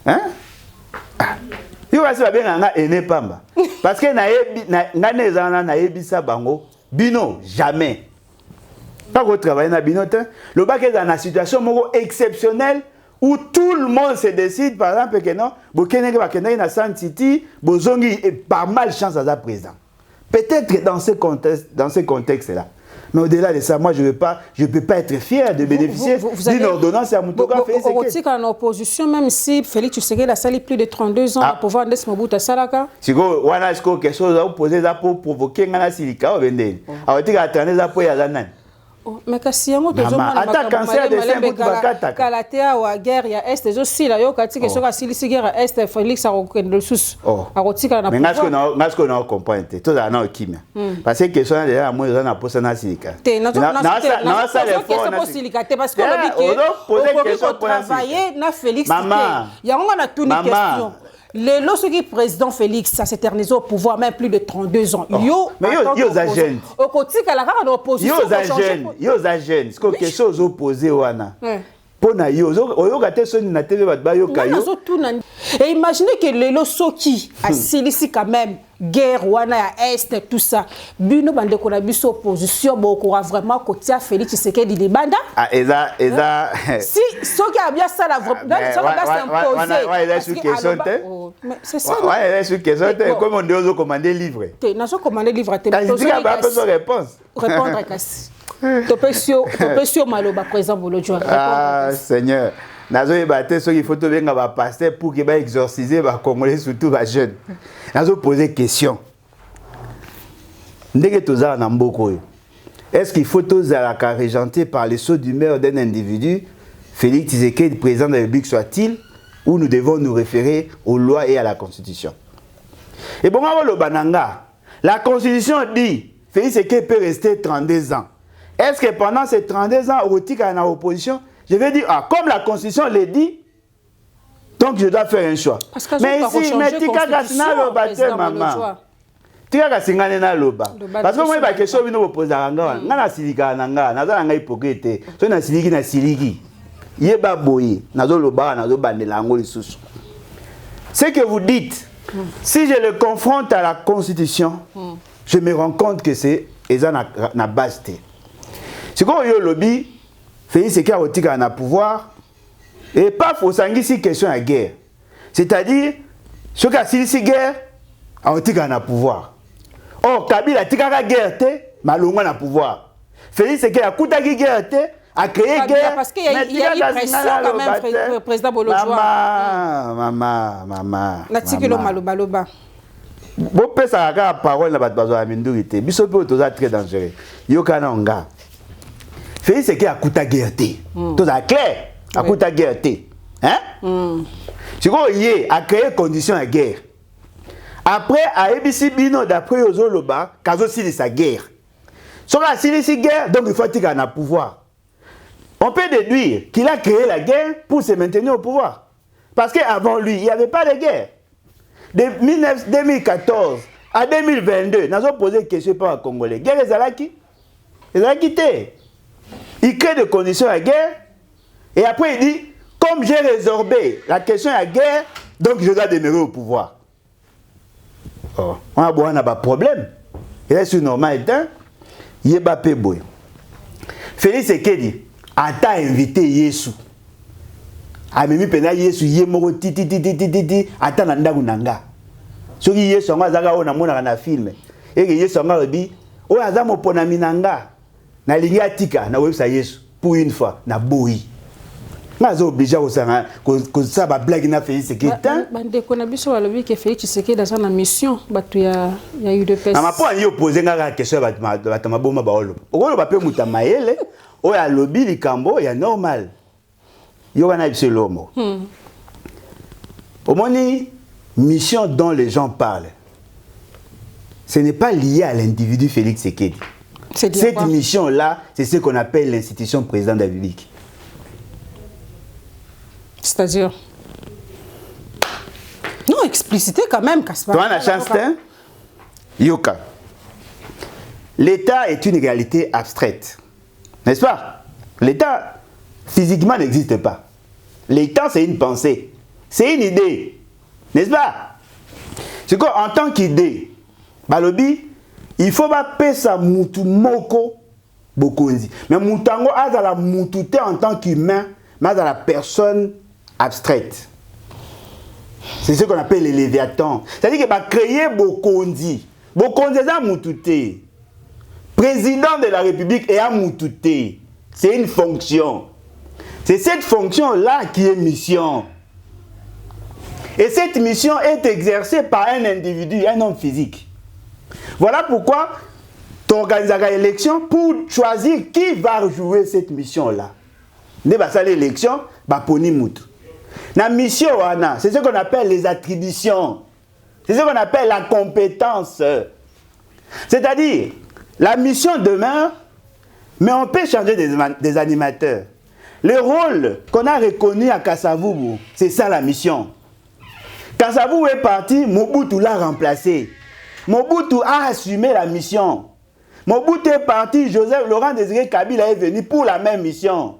S1: Hein? Yo va se bien nga ene pamba. Parce que na nezana na ebisa bango bino jamais. Pas qu'on travaille na bino te. Le bac est dans une situation exceptionnelle où tout le monde se décide par exemple que non, Bokenenge va kena na San City, bozongi est pas mal chance à président. Peut-être dans ce contexte là. Mais au-delà de ça, moi, je ne peux pas être fier de bénéficier d'une ordonnance à Moutouka Félix Tshisekedi.
S2: En opposition, même si Félix Tshisekedi a sali plus de 32 ans à pouvoir de Mobutu Salaka.
S1: Si vous avez quelque chose à poser pour provoquer un silika, vous avez attendre ça pour y aller.
S2: Mais kasi yango tozomona
S1: cancer de sein pour bakata.
S2: Kalatea wa guerre ya est ezosi la yo katika soka silisi guerre est Félix akokende lisusu. Akotika na pouvoir.
S1: Mais ngasko na comprendre te. Toza na okimia. Parce que question de la moi na posa na silika.
S2: Na ça le fond na silika te parce que on peut travailler na Félix.
S1: Maman.
S2: Yango na tout une question. Les lorsque président Félix ça s'éternise au pouvoir même plus de 32 ans. Yo
S1: mais yo agent.
S2: Au côté à la rare d'opposition.
S1: Yo agent. C'est quelque chose opposé wana. Pona yo gate soni na TV ba yo kayo.
S2: Et imaginez que les losoki a silisi quand même guerre wana ya est tout ça. Bino bande ko na biso opposition boko vraiment kotia Félix Tshisekedi de banda.
S1: Ah eza
S2: si soki a bien ça la vraiment ça va s'imposer. C'est ça.
S1: Ouais, c'est question comme on doit commander livre.
S2: Na so commander livre te.
S1: Réponse.
S2: Répondre kasi. Topesio maloba président Bolojwa.
S1: Ah Seigneur. Nazo ebate so il faut to benga ba pasteur pour que ba exorciser ba congolais surtout ba jeunes. Nazo poser question. Ndenge toza na mboko yo. Est-ce qu'il faut tozala ka régenté par les sauts d'humeur d'un individu, Félix Tshisekedi président de la République soit-il, ou nous devons nous référer aux lois et à la Constitution? Et bon le bananga, la Constitution dit Félix Tshisekedi peut rester 32 ans. Est-ce que pendant ces 32 ans, Rotika est en opposition? Je vais dire, comme la Constitution le dit, donc je dois faire un choix. Mais ici, mais Tika Kasina Loba, maman. Tika Kasina na Loba. Parce que moi, il y a quelque chose qui nous oppose à Ranga. Nana Silika Nanga, Naza Nanga hypocrite. So na Siliki na Siliki. Yeba boye, Nazo Loba, Nazo Bandelango les sous. Ce que vous dites, si je le confronte à la Constitution, je me rends compte que c'est Eza na base. C'est quoi le lobby? Félix Tshisekedi a pouvoir et pas faut s'engager question à guerre. C'est-à-dire ce qui a si guerre a pouvoir. Or Kabila a guerre te malonga na pouvoir. Félix Tshisekedi a coutagi guerre te a créé guerre
S2: parce qu'il y a eu pression quand même président Bolojwa.
S1: Maman.
S2: La tikilo malobaloba.
S1: Bon pesa la parole na bato bazo amindurité. Biso pe toza très dangereux. Yo kana nga. Félix Tshisekedi a coûté guerre. Tout ça clair. A coûté guerre. Hein? C'est quoi il a créé conditions de guerre. Après à ABC Bino d'après Ozo Loba, Kazo si sa guerre. Sur la si guerre, donc il faut qu'il ait un pouvoir. On peut déduire qu'il a créé la guerre pour se maintenir au pouvoir. Parce qu'avant lui, il n'y avait pas de guerre. De 2014 à 2022, nous avons posé une question par les Congolais. Guerre les Alaki? Les Alaki té. Il crée des conditions à guerre et après il dit, comme j'ai résorbé la question à guerre, donc je dois demeurer au pouvoir. Oh. On a un problème. Et là, c'est normal, il y a pas de boy. Félix Tshisekedi a invité Yesu. A même pena Yesu yemoko titi ata na ndaku nanga. Soki Yesu nga zaka ona mona na film. Et que Yesu nga rebi, o azamo pona minanga. Na lingi atika na websa Yesu pour une fois na boyi. Nazo obligé ko ça ba blague na Félix Tshisekedi.
S2: Bande ko na biso balobi ke Félix Tshisekedi dans sa mission batu ya eu de peste.
S1: Na mapo ani opposer nga question batu maboma ba olo. Okolo ba pe muta mayele, o ya lobi likambo ya normal. Yo wana biso lomo. Omoni mission dont les gens parlent. Ce n'est pas lié à l'individu Félix Tshisekedi. Cette mission-là, c'est ce qu'on appelle l'institution président de la République.
S2: C'est-à-dire? Non, explicité quand même, Kaspar.
S1: Tu as la chance, Yoka. L'État est une réalité abstraite. N'est-ce pas? L'État, physiquement, n'existe pas. L'État, c'est une pensée. C'est une idée. N'est-ce pas? C'est qu'en tant qu'idée, balobi, il faut pas pesa mutu moko bokonzi. Mais mutango a la mutute en tant qu'humain, mais à la personne abstraite. C'est ce qu'on appelle les léviathans. C'est-à-dire que va créer bokonzi. Bokonzi est un mutute. Président de la République est un mutute. C'est une fonction. C'est cette fonction-là qui est mission. Et cette mission est exercée par un individu, un homme physique. Voilà pourquoi tu organises l'élection pour choisir qui va jouer cette mission-là. Dès que l'élection, la mission, c'est ce qu'on appelle les attributions. C'est ce qu'on appelle la compétence. C'est-à-dire, la mission demeure, mais on peut changer des animateurs. Le rôle qu'on a reconnu à Kasavubu, c'est ça la mission. Kasavubu est parti, Mobutu l'a remplacé. Mobutu a assumé la mission. Mobutu est parti, Laurent Désiré Kabila est venu pour la même mission.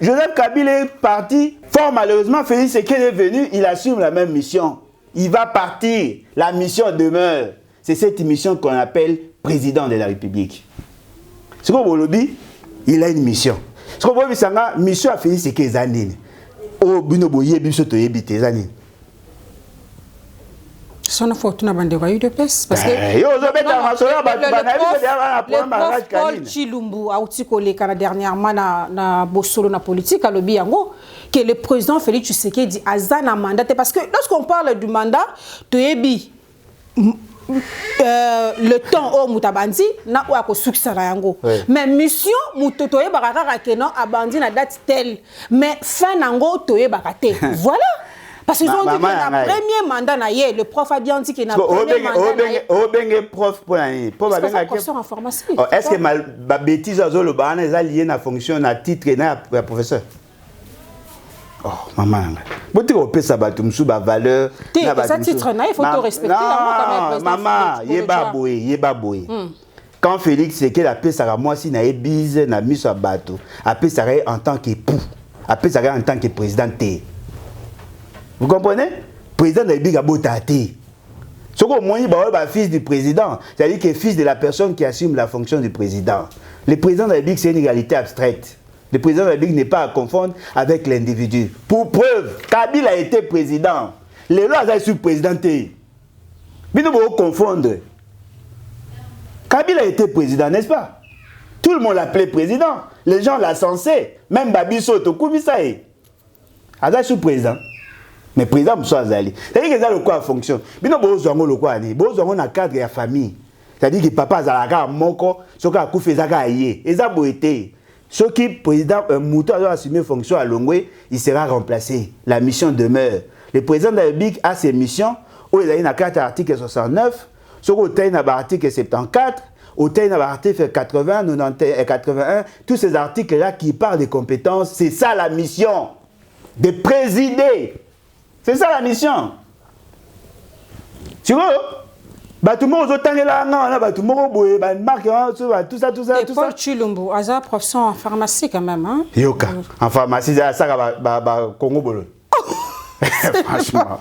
S1: Joseph Kabila est parti, fort malheureusement, Félix Sekedi est venu, il assume la même mission. Il va partir, la mission demeure. C'est cette mission qu'on appelle président de la République. Ce qu'on dit, il a une mission. Ce qu'on dit, c'est la mission à Félix Sekedi. Oh, binoboye, bisoto yebi zanine.
S2: Son fortune bande royaume de pes parce que le Paul Chilumbu a outi collé dernièrement na bosolo na politique à lobi yango que le président Félix Tshisekedi a un mandat parce que lorsqu'on parle du mandat toyebi le temps au mutabandi na ou ako succès na yango mais mission mutotoye bakaka ke non abandi na date telle mais fin nango toye bakate voilà. Parce qu'ils ont dit que le premier mandat, le prof a bien dit qu'il n'a pas premier mandat.
S1: Prof
S2: professeur en pharmacie.
S1: Est-ce que ma bêtise est liée à la fonction, à titre de professeur? Oh, maman. Si tu as ça, tu as valeur.
S2: Ça titre, il faut te respecter.
S1: Maman, il est baboué. Quand Félix Sekedi a fait ça, moi, si il a bise, il a mis sur bateau. Après, ça en tant qu'époux. Après, ça en tant que président. Vous comprenez? Le président de la République a beau tâter. Ce qu'on dit, c'est fils du président. C'est-à-dire que fils de la personne qui assume la fonction du président. Le président de la République, c'est une égalité abstraite. Le président de la République n'est pas à confondre avec l'individu. Pour preuve, Kabila a été président. Les lois ont été président. Mais nous devons confondre. Kabila a été président, n'est-ce pas? Tout le monde l'appelait président. Les gens l'ont censé. Même Babi Soto, Koumisaï. Il est sous-président. Mais président Moussa Azali. C'est-à-dire que ça le quoi fonctionne. Mais non, bon, le quoi ni. Bon, on a cadre de la famille. C'est-à-dire que papa Zalaka moko, ce qui a coupé Zaka yé. Et ça boité. Ce qui président Moutou a assumé fonction à Longwe, il sera remplacé. La mission demeure. Le président de la République a ses missions. Où il a une carte article 69, ce qui est article 74, au article 80, 90 et 81. Tous ces articles-là qui parlent des compétences, c'est ça la mission de présider. C'est ça la mission. Tu vois? Tout le monde là, tout le monde marque tout ça.
S2: Paul Chilumbu, Aza professeur en pharmacie quand même, hein?
S1: Yoka, en pharmacie, ça va Congo Bolo. Franchement.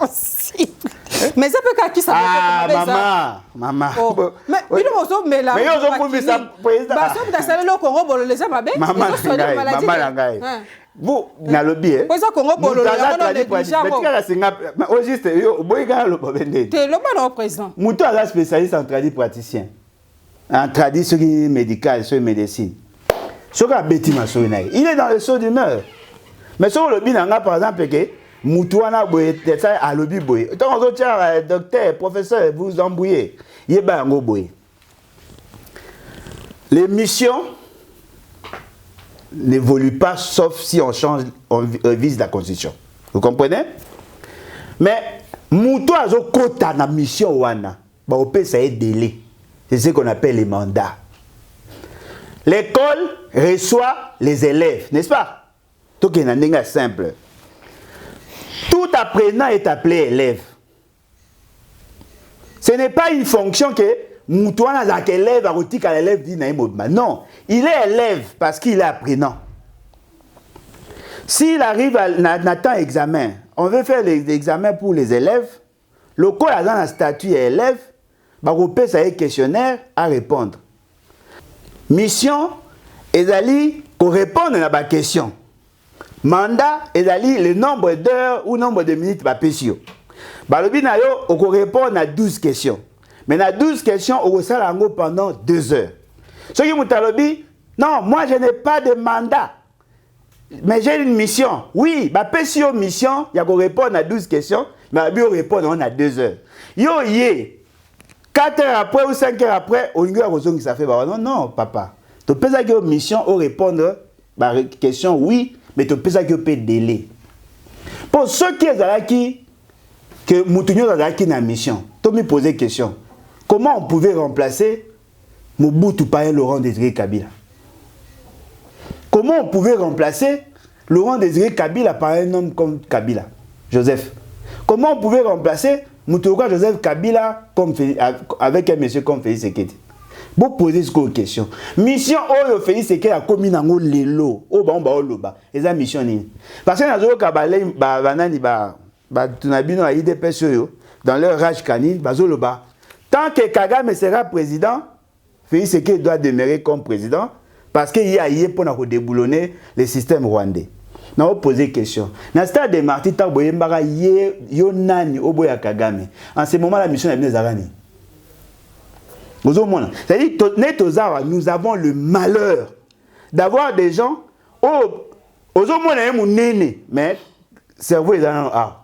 S2: Mais ça peut qu'à qui ça
S1: Ah, maman.
S2: Mais mais là.
S1: Mais ils ont promis ça président.
S2: Bah ça peut ça le Congo Bolo les hommes abé.
S1: Maman, vous na lobby hein.
S2: Poza Congo Bolo
S1: au juste yo boyga lo babende.
S2: T'es le bon président.
S1: Muto est spécialiste en tradit praticien. En tradit ce qui est médical, ce médecine. Ce qui a bêti ma soeur il est dans le saut d'humeur. Mais sur le lobby nanga par exemple que Muto ana boye ça à lobby boye. Donc on tient docteur, professeur vous embrouillez. Yeba ngo boye. Les missions n'évolue pas sauf si on change, on vise la constitution. Vous comprenez? Mais Moutou a kota na mission wana, ba opé ça est délai. C'est ce qu'on appelle les mandats. L'école reçoit les élèves, n'est-ce pas? Tout est un simple. Tout apprenant est appelé élève. Ce n'est pas une fonction que Moutouana a élève, à l'élève dit non, il est élève parce qu'il est apprenant. S'il arrive à n'attend examen, on veut faire l'examen pour les élèves. le corps a dans la statut élève, bah repère ça un questionnaire à répondre. Mission ezali qu'on répondre à la question. Mandat ezali le nombre d'heures ou nombre de minutes ba pesio. Ba lobi na yo on répondre à 12 questions. Mais na 12 questions on sala ngo pendant 2 heures. Ce qui mutalobi non, moi je n'ai pas de mandat. Mais j'ai une mission. Oui, bah pesio mission, il y a qu'on répondre à 12 questions, mais on répondre on a 2 heures. Yo yé 4 heures après ou 5 heures après, on y a raison que ça fait bah non papa. Tu peux ça que mission au répondre bah question oui, mais tu peux ça que peut délai. Pour ceux qui est qui que Moutounio dans qui na mission, tu me poser question. Comment on pouvait remplacer Mobutu par Laurent Désiré Kabila? Comment on pouvait remplacer Laurent Désiré Kabila par un homme comme Kabila, Joseph? Comment on pouvait remplacer Moutouka Joseph Kabila comme, avec un monsieur comme Félix Sekedi? Vous posez ce question. Mission Oyo Félix Sekedi a commis dans le lot. Oh bah on va au loba. Et ça mission ni. Parce que dans le Kabale banani tunabino a IDPS dans leur rage canine bazoloba. Tant que Kagame sera président, Félix Sekedi doit demeurer comme président parce qu'il y a yé pour nous déboulonner le système rwandais. Nous avons posé question. Dans le stade de Martin Taboyembara yo nani oboya Kagame. En ce moment la mission est venue zarani. C'est-à-dire nous avons le malheur d'avoir des gens mais cerveau est dans ah.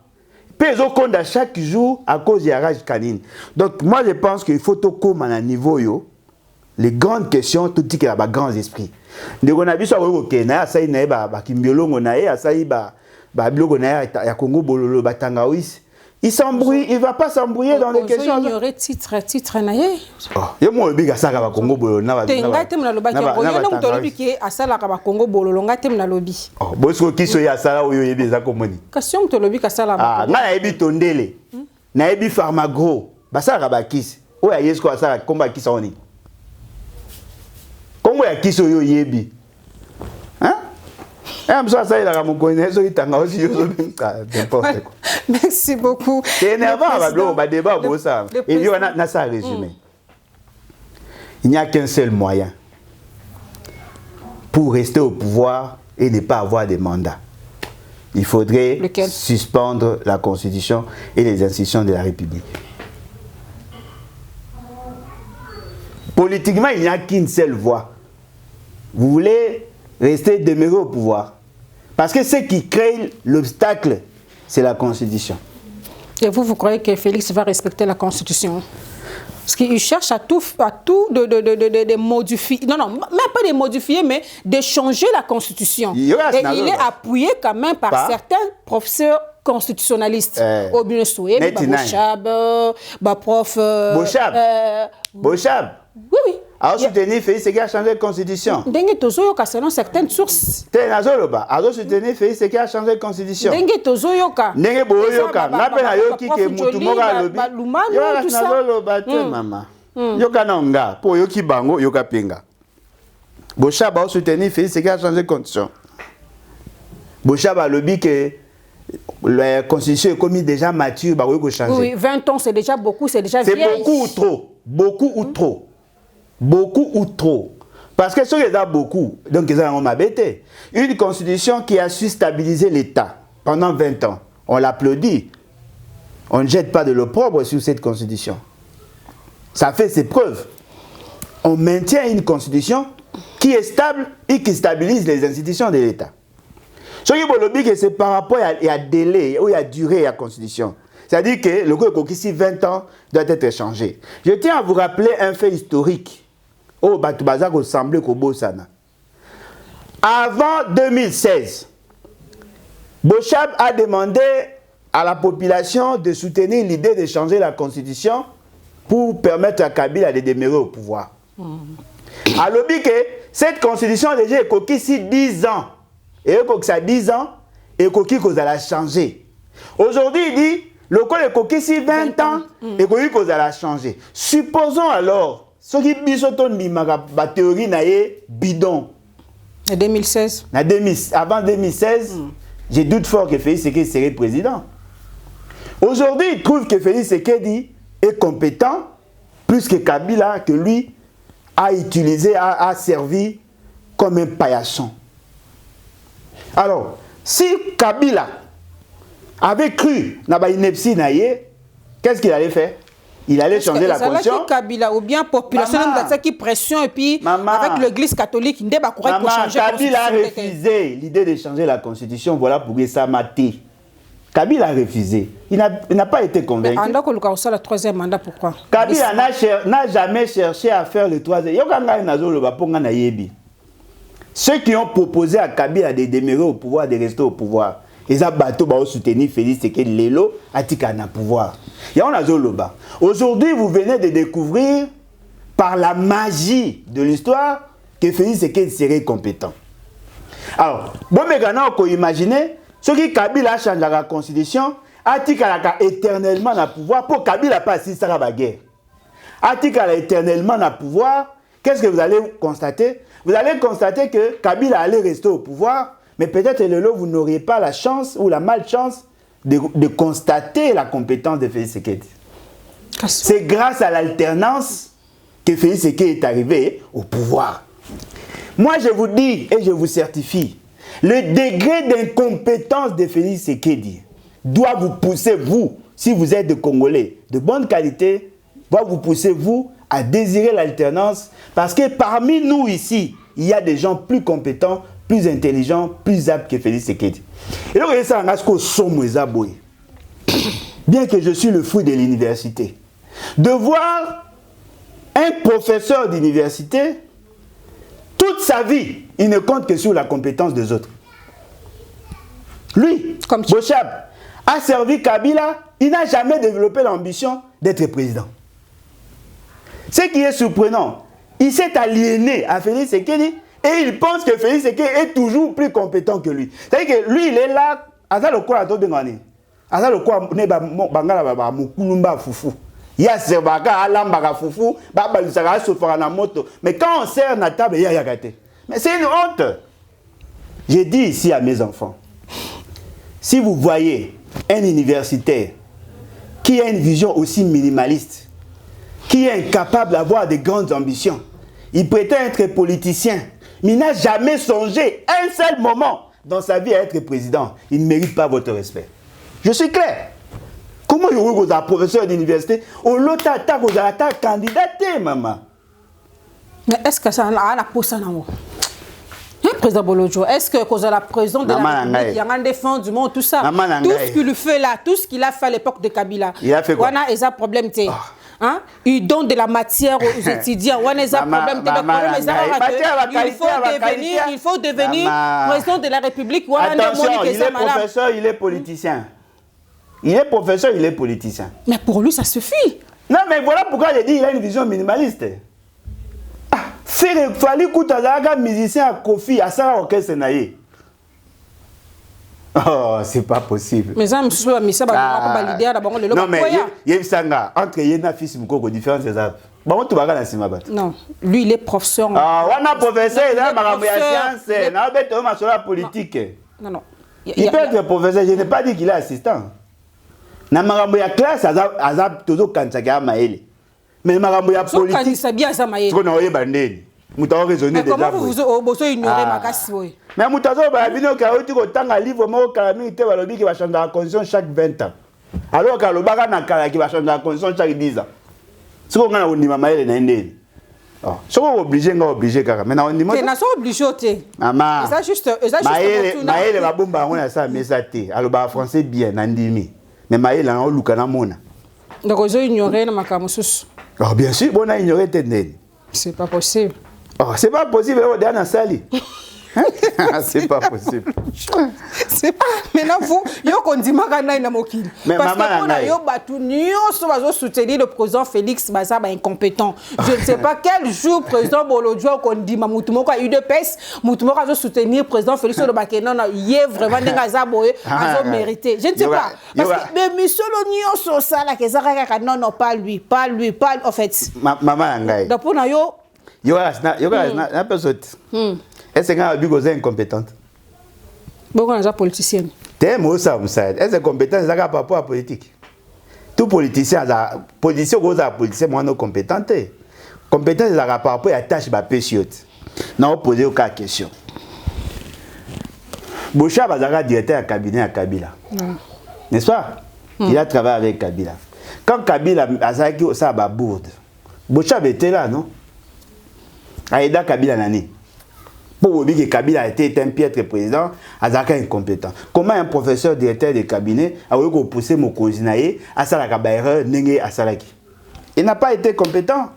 S1: Ils compte à chaque jour à cause de la rage canine. Donc moi je pense qu'il faut tout comme à un niveau yo. Les grandes questions, tout dit qu'il y a des grands esprits. De on a vu ça au Kenya, ça y est, Kimbiolongo nae, ça y est, Blogo nae, ya Congo bololo batangawis. Il s'embrouille, il va pas s'embrouiller dans les questions.
S2: Il y aurait titre nae.
S1: Oh, il y a moi le ça ka Congo bololo na.
S2: Tenga tem na loba ki ko yelo to lobi ki asala ka Congo bololo nga tem na lobi.
S1: Oh, bosko kiso ya sala oyo yebi za komoni.
S2: Question to lobi ka sala.
S1: Ah, nga yebi tondele. Na yebi Pharmagro, ba sala ka kisi. Oya yesko asala komba kisa oni. Comment est-ce qu'il y a yebi? Hein?
S2: Merci beaucoup.
S1: C'est énervant, le débat pour ça. Et il y a ça résumé. Il n'y a qu'un seul moyen pour rester au pouvoir et ne pas avoir de mandat. Il faudrait suspendre la Constitution et les institutions de la République. Politiquement, il n'y a qu'une seule voie. Vous voulez rester demeuré au pouvoir. Parce que ce qui crée l'obstacle, c'est la Constitution.
S2: Et vous croyez que Félix va respecter la Constitution? Parce qu'il cherche à tout de modifier. Non, même pas de modifier, mais de changer la Constitution. Et il est appuyé quand même par certains professeurs constitutionnalistes. Obinoussoué, Bochab, prof...
S1: Bochab.
S2: Oui, oui.
S1: Alors, soutenir Félix Sekedi a changé la Constitution.
S2: Dengue tozoyoka selon certaines sources.
S1: Alors, soutenir Félix Sekedi a changé la Constitution.
S2: Dengue tozoyoka.
S1: Dengue boyoka. Ngape na yoki ke mutu moka lobi. Yoka
S2: tout ça.
S1: Maman. Yoka nanga. Po yoki bango yoka penga. Bochab a soutenir Félix Sekedi a changé la Constitution. Bochab a lobby que la Constitution est commis déjà mature, bah oui, changer.
S2: Oui, 20 ans c'est déjà beaucoup, c'est déjà vieille.
S1: C'est beaucoup ou trop. Beaucoup ou trop. Beaucoup ou trop. Parce que ce qui est beaucoup, donc ils ont m'abêté. Une constitution qui a su stabiliser l'État pendant 20 ans. On l'applaudit. On ne jette pas de l'opprobre sur cette constitution. Ça fait ses preuves. On maintient une constitution qui est stable et qui stabilise les institutions de l'État. Ce qui est lobby, c'est par rapport à délai ou à durée de la constitution. C'est-à-dire que le code ici 20 ans doit être changé. Je tiens à vous rappeler un fait historique. Oh, Batoubaza ressemblait au Bosana. Avant 2016, Bochab a demandé à la population de soutenir l'idée de changer la constitution pour permettre à Kabila de demeurer au pouvoir. Alors, que cette constitution déjà est coquille ici 10 ans. Et que ça 10 ans, et coquille qu'on a changé. Aujourd'hui, il dit, le code est coquille ici 20 ans, et coquille qu'on a changé. Supposons alors, ce qui est la théorie est bidon.
S2: En 2016.
S1: Avant 2016, je doute fort que Félix Sekedi serait président. Aujourd'hui, il trouve que Félix Tshisekedi est compétent, plus que Kabila, que lui a utilisé, a servi comme un paillasson. Alors, si Kabila avait cru dans l'ineptie, qu'est-ce qu'il allait faire? Il allait changer la constitution.
S2: Kabila ou bien population qui pression et puis avec l'église catholique, il pas correct pour changer la constitution.
S1: Kabila a refusé l'idée de changer la constitution, voilà pour que ça mate. Kabila a refusé. Il n'a pas été convaincu.
S2: En donc, le troisième mandat, pourquoi?
S1: Kabila n'a jamais cherché à faire le troisième. Ceux qui ont proposé à Kabila de demeurer au pouvoir, de rester au pouvoir, ils ont soutenu Félix Tshisekedi Lelo à Tikana pouvoir. Aujourd'hui, vous venez de découvrir par la magie de l'histoire que Félix Tshisekedi serait compétent. Alors, bon, mais quand on imagine, ceux qui Kabila a changé la constitution, a Tikana éternellement dans le pouvoir, pour Kabila pas assister à la guerre. A Tikana éternellement dans le pouvoir, qu'est-ce que vous allez constater? Vous allez constater que Kabila allait rester au pouvoir, mais peut-être vous n'auriez pas la chance ou la malchance de constater la compétence de Félix Tshisekedi. C'est grâce à l'alternance que Félix Tshisekedi est arrivé au pouvoir. Moi, je vous dis et je vous certifie, le degré d'incompétence de Félix Tshisekedi doit vous pousser, vous, si vous êtes des Congolais de bonne qualité, doit vous pousser, vous, à désirer l'alternance, parce que parmi nous ici, il y a des gens plus compétents, plus intelligents, plus aptes que Félix Tshisekedi. Et donc, bien que je suis le fruit de l'université, de voir un professeur d'université, toute sa vie, il ne compte que sur la compétence des autres. Lui, Bochab, a servi Kabila, il n'a jamais développé l'ambition d'être président. Ce qui est surprenant, il s'est aliéné à Félix Tshisekedi et il pense que Félix Tshisekedi est toujours plus compétent que lui. C'est-à-dire que lui, il est là, il mais quand on sert la table, il y a gâté. Mais c'est une honte. J'ai dit ici à mes enfants, si vous voyez un universitaire qui a une vision aussi minimaliste, qui est incapable d'avoir de grandes ambitions, il prétend être politicien, mais il n'a jamais songé un seul moment dans sa vie à être président, il ne mérite pas votre respect. Je suis clair. Comment vous êtes professeur d'université? Au lota vous êtes candidat, maman.
S2: Mais est-ce que ça a la pousse président Bolodjo, est-ce que cause de la présidence de la République, il y a un défense du monde, tout ça, tout ce qu'il fait là, tout ce qu'il a fait à l'époque de Kabila,
S1: il a fait quoi?
S2: On a un problème, hein? Il donne de la matière aux étudiants, on a un problème, il faut devenir président de la République.
S1: Attention, il est professeur, il est politicien. Il est professeur, il est politicien.
S2: Mais pour lui, ça suffit.
S1: Non, mais voilà pourquoi j'ai dit qu'il a une vision minimaliste. Il fallait que tu musicien à Kofi, à ça, orchestre naïe. Oh, c'est pas possible.
S2: Mais ça, je suis pas l'idée d'abord le.
S1: Non, mais il y a Sanga entre Yéna fils Mukoko différence des arbres. Bon, tu vas gagner ma batte. Non,
S2: lui il est professeur.
S1: Ah, on a professeur, il a ma science, n'a pas de ma sur la politique.
S2: Non.
S1: Il peut être professeur, je n'ai pas dit qu'il est assistant. Na marambo ya classe azab tozo kantsaka maele. Mais marambo ya politique.
S2: Ça bien ça maele.
S1: Parce qu'on a eu bandé. Muta raisonner déjà.
S2: Comment vous bossez ignorer makasi oui.
S1: Mais mutazo ba bino ka oti ko tanga livre mo kalami te balobi ki va changer la constitution chaque 20 ans. Alors que le baga na kala ki va changer la constitution chaque 10 ans. Ce qu'on a ondima maele na ndeni. Oh, so obligé kaka. Mais na ondima.
S2: C'est na so obligé te.
S1: Maman.
S2: Ça juste
S1: maele ba bomba ngona ça mais ça te. Alors ba français bien na ndimi. Mais maele na luka na mona.
S2: Donc vous ignorez na makamusus.
S1: Oh bien sûr, bon a ignoré tendeni.
S2: C'est pas possible.
S1: Oh, c'est pas possible, on sali. C'est pas possible.
S2: C'est pas. Maintenant, vous, vous dit na mokili. Parce que vous batu soutenir le président Félix Baza incompétent. Je ne sais pas quel jour président Bolodjo qu'on dit Mamoutumoko a eu de pèse, Moutumoko a soutenir le président Félix Baza non il est vraiment des mérité. Je ne sais pas. Parce que mais monsieur l'onion sur ça là que ça non pas lui en fait.
S1: Maman ngai.
S2: Donc pour yo
S1: na personne. Est-ce que tu es incompétente?
S2: Bon, on est politicienne.
S1: Tu es incompétente, c'est par rapport à la politique. tout politicien politicien moins compétent. Compétent c'est par rapport à tâche ba péciote. Non poser aucune question. Bocha bazaka directeur à cabinet à Kabila. N'est-ce pas? Il a travaillé avec Kabila. Quand Kabila azaki ça ba bourde. Bocha était là non? Aïda Kabila nani. Pour dire que Kabila a été un piètre président, azaka incompétent. Comment un professeur directeur de cabinet a voulu pousser mon congénaïe à Salaka Bayer Nenge à Salaki? Il n'a pas été compétent.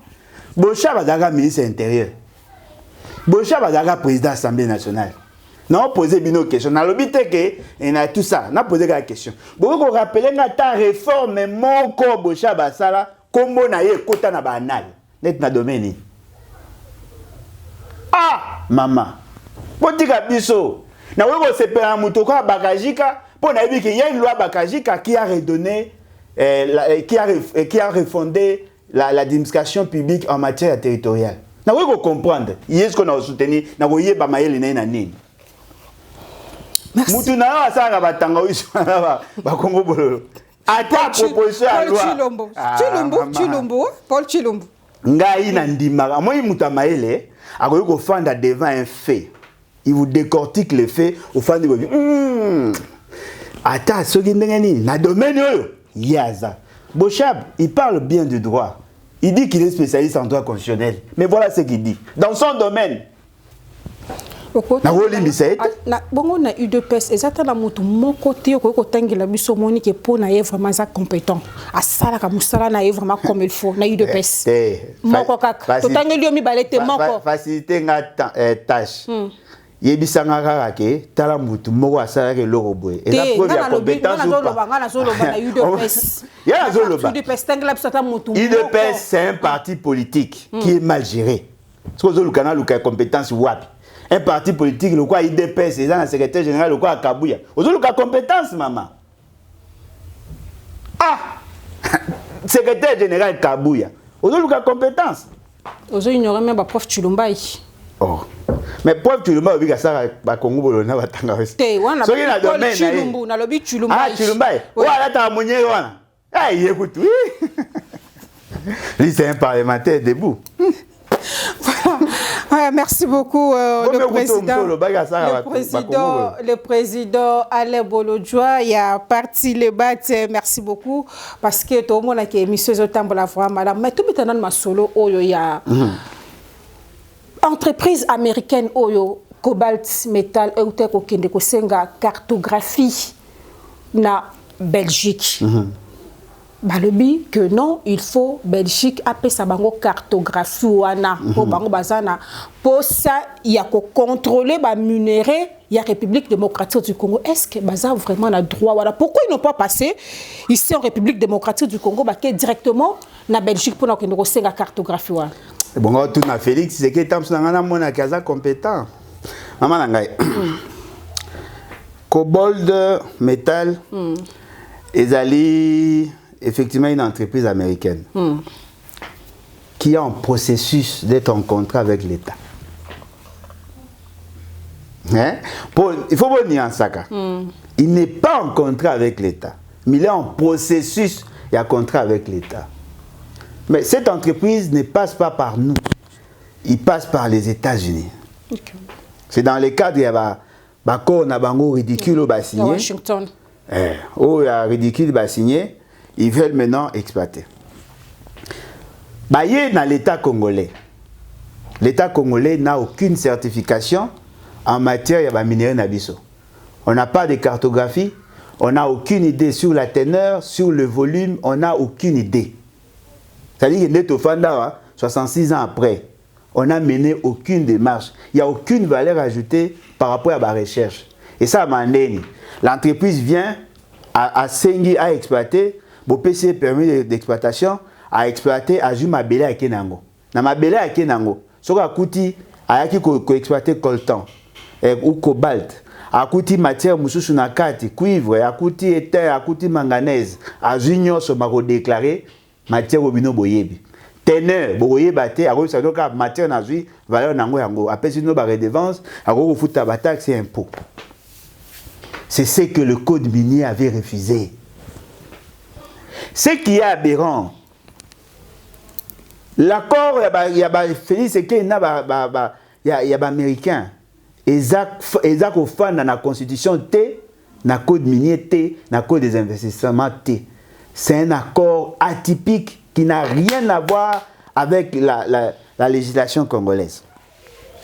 S1: Bocha bazaka ministre intérieur. Bocha bazaka président de l'Assemblée nationale. Non, posez bien nos questions. Dans le but que il a tout ça. On a posé la question. Vous rappelez ta réforme mon corps Bocha basala combo na ye kota na banal. Net na domaine. Ah, maman. Potika biso. Na weko sepela mutoko bakajika pour na yebi que y a une loi bakajika qui a redonné qui a refondé l'administration publique en matière territoriale. Na weko comprendre. Est-ce qu'on a soutenu na woyé ba mayele na nini. Mutu na asanga batanga wiso ba Congo bololo. Ata proposition à loi. Paul Chilombo. Ngai na ndimaka moi muta maele akoyi ko fanda devant un fait. Il vous décortique les faits au fond de ata soki ndenge nini na domaine oyo yaza. Bochab, il parle bien du droit. Il dit qu'il est spécialiste en droit constitutionnel. Mais voilà ce qu'il dit. Dans son domaine.
S2: On a eu deux pèses exactement mon côté au tangela biso monique pour na vraiment ça compétent à ça la musala na vraiment comme il faut na eu deux pèses mon kokaka to tangeli mi balete moko
S1: faciliter nga tâche yebisanga kaka ke tala mutu moko asala ke loko boye et la preuve ya compétence UDPS c'est un parti politique qui est mal géré ce que le canal le compétence wapi. Un parti politique, le quoi IDPS, c'est un secrétaire général, le quoi Kabouya. Aujourd'hui, le compétence, maman. Ah! Secrétaire général Kabouya. Aujourd'hui, le compétence.
S2: Aujourd'hui, il n'y aurait même pas prof Chilumbaï.
S1: Oh. Mais prof Chilumbaï, il y a ça, à Congo, Bolona, va t'en avoir.
S2: So, il y a Paul Chilumbu, on a lobby Chilumbaï. Ah,
S1: Chilumbaï. Ouais, là, t'as mon yé, voilà. Ah, il écoute, oui. Lui, c'est un parlementaire debout.
S2: Voilà, merci beaucoup le président Alain Bolodjoa. Il y a parti le bat. Merci beaucoup parce que tout le monde a qui émission la voix madame. Mais tout maintenant ma solo il y a entreprise américaine oyo Cobalt Metal Eutek okende ko senga cartographie na Belgique. Balobi que non, il faut Belgique après sa bango cartographie wana pour bango bazana pour ça il y a ko contrôler ba minerai il y a République démocratique du Congo. Est-ce que baza vraiment a droit voilà pourquoi ils n'ont pas passé ici en République démocratique du Congo baké directement na Belgique pour que nous senga cartographie wana.
S1: Bon tout na Félix c'est que tam na mona kaza compétent. Maman ngai. Cobalt Metal ezali effectivement une entreprise américaine qui est en processus d'être en contrat avec l'État. Hein? Il faut voir Niansaka. Il n'est pas en contrat avec l'État, mais il est en processus de contrat avec l'État. Mais cette entreprise ne passe pas par nous. Il passe par les États-Unis. Okay. C'est dans le cadre, il y a un ridicule signé.
S2: Washington.
S1: Il y a un ridicule signé. Ils veulent maintenant exploiter. Baye dans l'État congolais. L'État congolais n'a aucune certification en matière de minerai nabiso. On n'a pas de cartographie, on n'a aucune idée sur la teneur, sur le volume, on n'a aucune idée. C'est-à-dire que Neto Fanda, 66 ans après, on n'a mené aucune démarche. Il n'y a aucune valeur ajoutée par rapport à la recherche. Et ça, l'entreprise vient à Sengi à exploiter. Bon PC permis d'exploitation à exploiter à Juma Belé à Kenango. Na ma Belé à Kenango, ce qui a coûté à qui exploiter coltan ou cobalt, a coûté matière mususu na kati, cuivre, a coûté éther, a coûté manganèse, à junior so mako déclaré matière obino boyebi. Teneur boyebate a reçu donc matière na zui valeur nango yango, après sino ba redevance, a refuta ba taxe et impôt. C'est ce que le code minier avait refusé. Ce qui est aberrant, l'accord, il y a Félix Sekei, il y a américain. Exact au fan dans la constitution T, dans le code minier T, dans le code des investissements T. C'est un accord atypique qui n'a rien à voir avec la législation congolaise.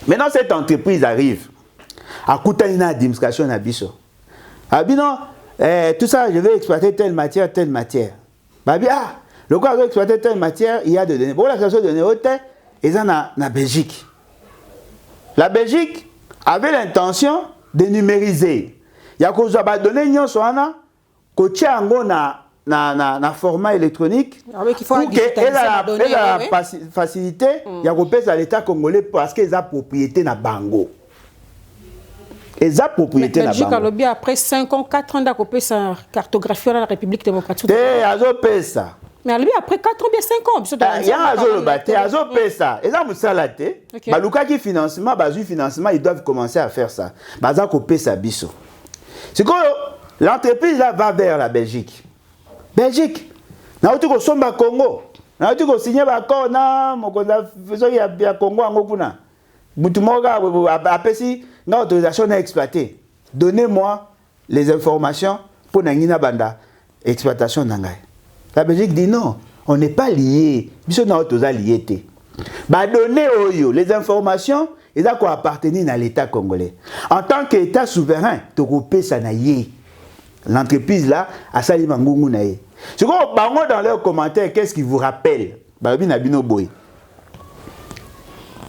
S1: Maintenant, cette entreprise arrive à coûter une administration à Bisso. Ah, non, tout ça, je vais exploiter telle matière, telle matière. Bah bien, le quoi veut exploiter telle matière, il y a de données. Pour la création de données, ils sont en Belgique. La Belgique avait l'intention de numériser. Il y a des données qui sont na format électronique pour qu'elle a la facilité, il y a à l'État congolais parce qu'ils ont propriété na bango. Ils ont propriété na bango.
S2: Belgique après 5 ans, 4 ans d'occupé sa cartographie dans la République démocratique.
S1: Ça.
S2: Mais après 4 ans, bien 5 ans.
S1: Il y a ça. Ils ont salaté. Baluka qui financement, financement, ils doivent commencer à faire ça. Baza copé ça biso. C'est que l'entreprise là va vers la Belgique. Belgique, na uti ko somba Congo, na uti ko signer accord na mokonda faisons ya Congo en kuna. Mutu moga apesi na autorisation à exploiter. Donnez-moi les informations pour nangina banda exploitation nangai. La Belgique dit non, on n'est pas liés. Biso na autoza lié té. Ba donner oyo les informations, ils a quoi appartenir à l'État congolais. En tant qu'État souverain, to kopé ça na yé. L'entreprise là a sali mangungu na yé. C'est quoi dans leurs commentaires, qu'est-ce qui vous rappelle?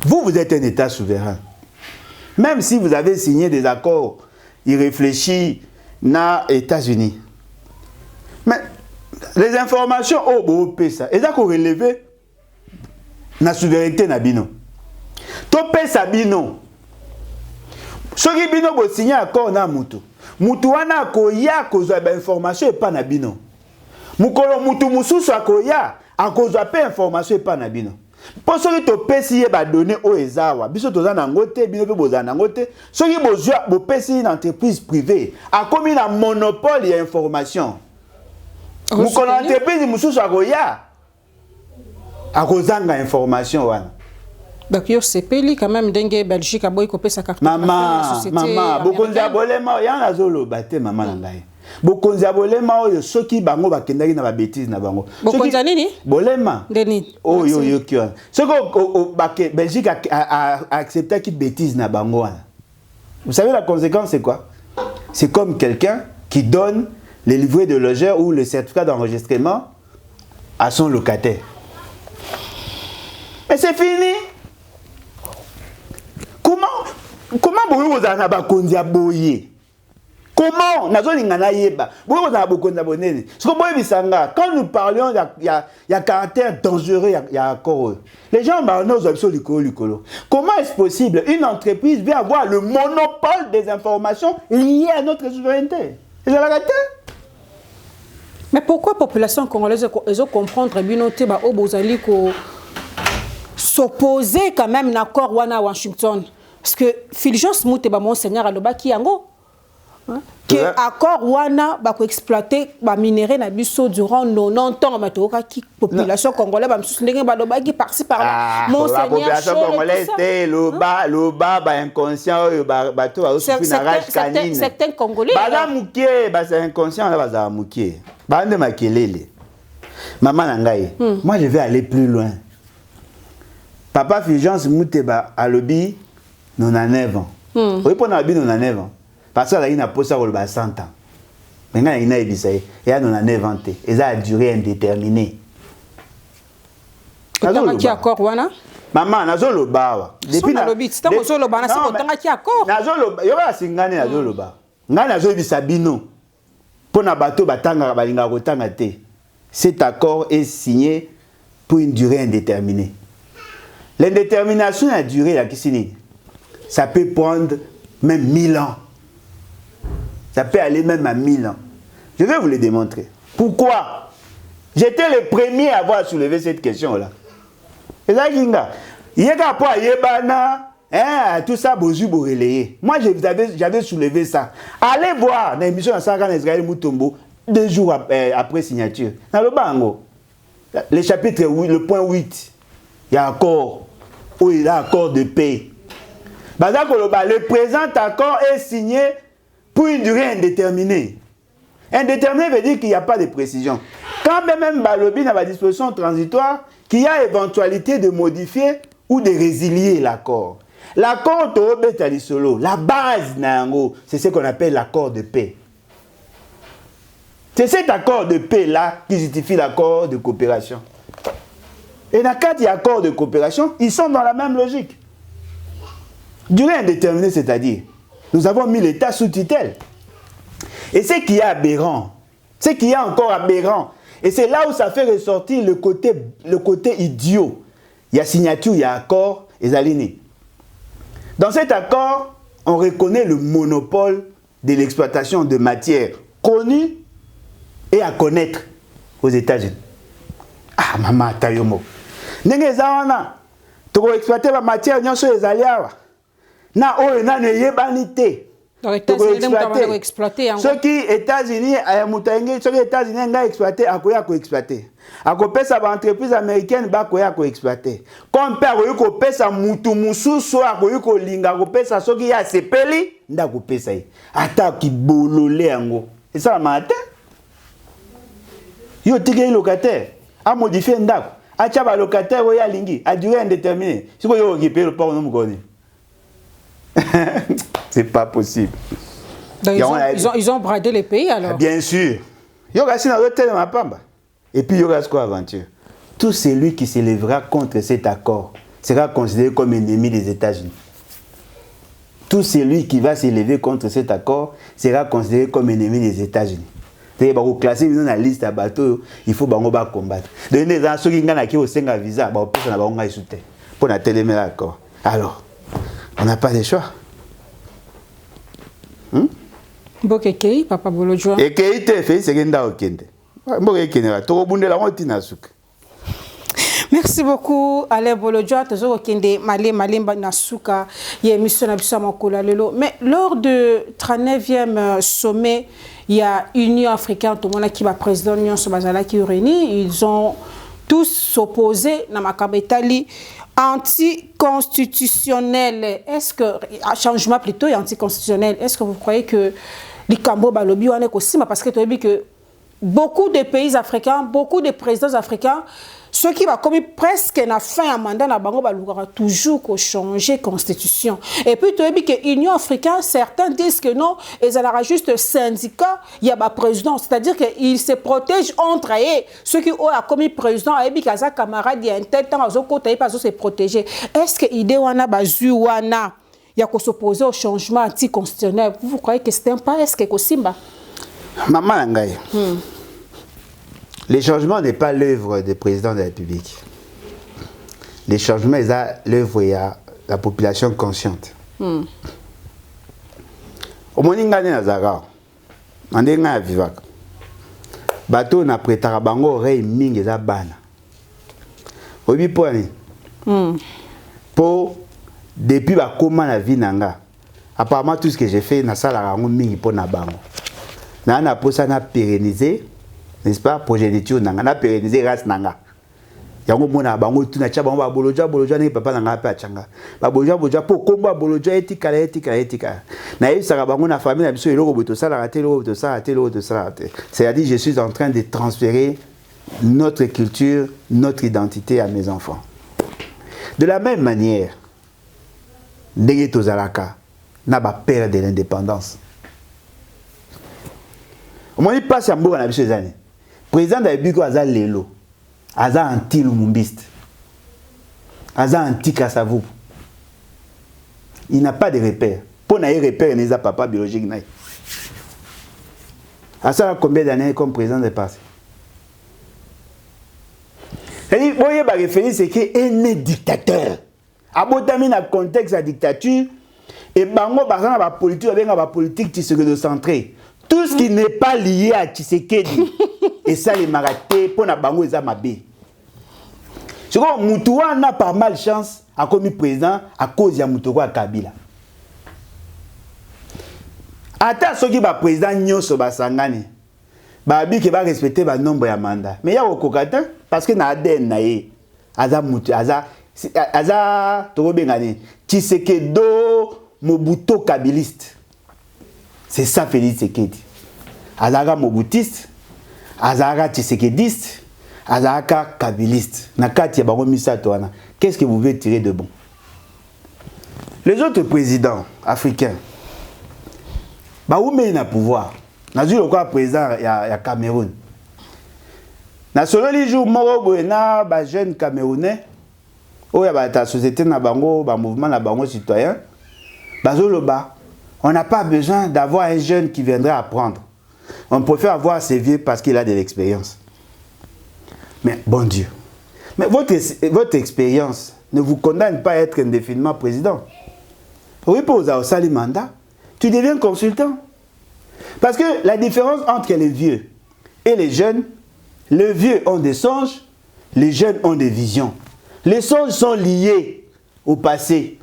S1: Vous êtes un État souverain. Même si vous avez signé des accords irréfléchis dans les États-Unis. Mais les informations, ça, ils ont relevé la souveraineté na bino. Topé sa bino. Ce qui bino bo signé accord na mutu. Mutu wana ko ya ko za information et pas na bino. Mukolo mutu mususu akoya akozwa pe information pa na bino. Po soki to pesi ye ba donner o ezawa biso toza na ngote bino pe boza na ngote soki bozwa bo pesi une entreprise privée a commis na monopole ya information. Mukolo entreprise mususu akoya akozanga information wana.
S2: Donc yo sepeli quand même dengue Belgique a boy copier sa carte.
S1: Maman bokonzi abolema yana zolo bate maman na ngai. Bokonzi abolema oyo soki bango bakendaki na ba bêtise na bango.
S2: Bokonzi nini?
S1: Bolema.
S2: Deni.
S1: Oh yo kyo. Soki Belgique a accepté qui bêtise na bango wana. Vous savez la conséquence c'est quoi? C'est comme quelqu'un qui donne les livrets de logeur ou le certificat d'enregistrement à son locataire. Mais c'est fini. Comment vous avez bakonzi aboye? Comment nazolingana yeba? Vous avez bakonzi abonene. Ce que bisanga quand nous parlions il y a caractère dangereux il y a accord. Les gens nos options likolo. Comment est-ce possible une entreprise veut avoir le monopole des informations liées à notre souveraineté? C'est la réalité.
S2: Mais pourquoi la population congolaise comprendre binoté ba obozali ko s'opposer quand même à l'accord wana Washington? Parce que Fulgence Mouteba Monseigneur Alobaki yango que accord wana ba ko exploiter ba minerai na biso durant 90 ans matoka ki population congolaise ba msusu ndenge ba lobaki par-ci par-là
S1: Monseigneur population congolaise té loba ba inconscient ba to ba souffrir na rage canine
S2: certains congolais
S1: ba mukie ba c'est inconscient là ba za mukie ba nde makelele maman na ngai moi je vais aller plus loin. Papa Fulgence Mouteba alobi 99 ans. Oui, pour nous, 99 ans. Parce que il a posé à 100 ans. Maintenant, il a dit ça. Il a 99 ans. Et ça a duré indéterminé.
S2: Qui accord, wana?
S1: Maman, nazo lo bawa.
S2: Depuis na lobi, c'est un solo bana, c'est autant qui accord.
S1: Nazo lo, yo ba singane nazo lo ba. Ngana nazo bisabino. Pour na bateau batanga balinga kotanga te. Cet accord est signé pour une durée indéterminée. L'indétermination a duré la Kissini. Ça peut prendre même 1000 ans. Ça peut aller même à 1000 ans. Je vais vous le démontrer. Pourquoi? J'étais le premier à avoir soulevé cette question-là. Et là, il y a pas yebana, tout ça, bozu boreleye. Moi, j'avais soulevé ça. Allez voir dans l'émission de Sarah Israël Moutombo, 2 jours après signature. Dans le bango, le chapitre 8, le point 8, il y a accord, où il y a accord de paix. Le présent accord est signé pour une durée indéterminée. Indéterminé veut dire qu'il n'y a pas de précision. Quand même Balobi n'a pas de disposition transitoire, qu'il y a éventualité de modifier ou de résilier l'accord. L'accord solo, la base, c'est ce qu'on appelle l'accord de paix. C'est cet accord de paix-là qui justifie l'accord de coopération. Et dans 4 accords de coopération, ils sont dans la même logique. Durée indéterminée, c'est-à-dire, nous avons mis l'État sous tutelle. Et ce qui est aberrant, ce qui est encore aberrant, et c'est là où ça fait ressortir le côté idiot. Il y a signature, il y a accord, et alignés. Dans cet accord, on reconnaît le monopole de l'exploitation de matières connues et à connaître aux États-Unis. Ah, maman, tayomo. Nenge zawana, tu exploiter la matière, nous sommes les alliés. Na oyo na ne yebanité.
S2: Donc États-Unis exploiter.
S1: Ceux qui États-Unis ceux qui États-Unis nga exploiter akoya ko exploiter. Akopesa ba entreprise américaine ba koya ko exploiter. Comme père ko pesa mutu mususu akoya ko linga ko pesa soki ya sepeli nda ko pesa yi. Ata ki bololé yango. Et ça matin. Yo tige locataire a modifier ndako. Acha ba locataire wo ya lingi a durée indéterminée. Siko yo occupé le port no mukoni. C'est pas possible.
S2: Donc ils ont bradé les pays alors.
S1: Bien sûr. Il y aura aussi un hôtel dans ma pamba. Et puis il y aura quoi aventure. Tout celui qui s'élèvera contre cet accord sera considéré comme ennemi des États-Unis. Tout celui qui va s'élever contre cet accord sera considéré comme ennemi des États-Unis. Pour classer dans la liste à bateau, il faut combattre. De ceux qui ont un visa, pour la télé l'accord. Alors, on n'a pas de choix.
S2: Bokekei, Papa Bolojwa.
S1: Ekei te fait c'est genda okende. Bokekei to bundela motina suka.
S2: Merci beaucoup Alain Bolojwa, toujours okende malemba nasuka y émission na biso makolo lelo. Mais lors de 39e sommet, il y a Union africaine tout le monde qui va président Union Sobazala qui réunit, ils ont tous s'opposé na makabetali anticonstitutionnel. Est-ce que changement plutôt est anticonstitutionnel? Est-ce que vous croyez que les Cambo Balobi on est aussi parce que tu as dit que beaucoup de pays africains, beaucoup de présidents africains, ceux qui va commis presque na fin à mandat na bango balugara toujours qu'on changer constitution. Et puis tu as dit que l'Union africaine, certains disent que non, ils ont juste syndicat, il y a ba président, c'est-à-dire qu'ils se protègent entre eux. Ceux qui ont commis président, et puis kaza camarade il y a un tel temps aux côté pas se protéger. Est-ce que idée wana bazu wana il y a qu'on s'opposer au changement anticonstitutionnel? Vous croyez que c'est un pas est-ce que Kosimba?
S1: Maman Ngai. Les changements n'est pas l'œuvre du président de la République. Les changements, c'est l'œuvre de la population consciente. Au Moninga Nazara, on est à Vivak. Bateau n'a prêté à Bango, Rey Ming et Zabana. Obi Poani. Pour, depuis la vie nanga, apparemment tout ce que j'ai fait, na sala rango mingi pour na bango. Na pour ça na pérenniser. N'est-ce pas, progéniture nanga na pérenniser race nanga. Yango mona bango tuna cha bango bolojwa ne papa nanga pa changa. Ba bolojwa po komba bolojwa etika. Na yesa bango na famille na biso eloko boto sala raté eloko boto sala raté. C'est-à-dire je suis en train de transférer notre culture, notre identité à mes enfants. De la même manière, ndenge tozalaka na ba père de l'indépendance. Au moins il passe à mboka na biso ezane. Président de la République aza lelo, aza anti-lumumbiste, aza anti-Kassavou. Il n'a pas de repère. Pour n'avoir repère, il n'y a pas biologique. À ça, combien d'années comme président de passé? C'est-à-dire, vous voyez, c'est qu'il est un dictateur. Abotami dans le contexte de la dictature, et bango bazana ba politique, ba politique tshisekedi-centrée. Tout ce qui n'est pas lié à Tshisekedi. Et ça, les maratés, pour na bango, ils ont mabé. Je crois que Moutouwa n'a pas mal chance à commis président à cause de Moutouwa Kabila. Attends, ce qui va président Nyoso Basangani. babi qui va respecter le nombre de mandats. Mais il y a au cocatin parce que na ADN na ye aza mutu aza torobengani Tshisekedi Mobuto kabiliste. C'est ça Félix Tshisekedi. Azaga mobutiste, azaga tshisekediste, azaga kabiliste. Na kati ya bango misato wana. Qu'est-ce que vous voulez tirer de bon? Les autres présidents africains, bah où met na pouvoir? Na vu le quoi président ya Cameroun. Na solo les jours moro na ba jeune camerounais, oh ya ba ta société na bango, ba mouvement na bango citoyen, ba zoloba, on n'a pas besoin d'avoir un jeune qui viendrait apprendre. On préfère avoir ces vieux parce qu'il a de l'expérience. Mais bon Dieu. Mais votre expérience ne vous condamne pas à être indéfiniment président. Oui, pour vous avoir le mandat, tu deviens consultant. Parce que la différence entre les vieux et les jeunes, les vieux ont des songes, les jeunes ont des visions. Les songes sont liés au passé,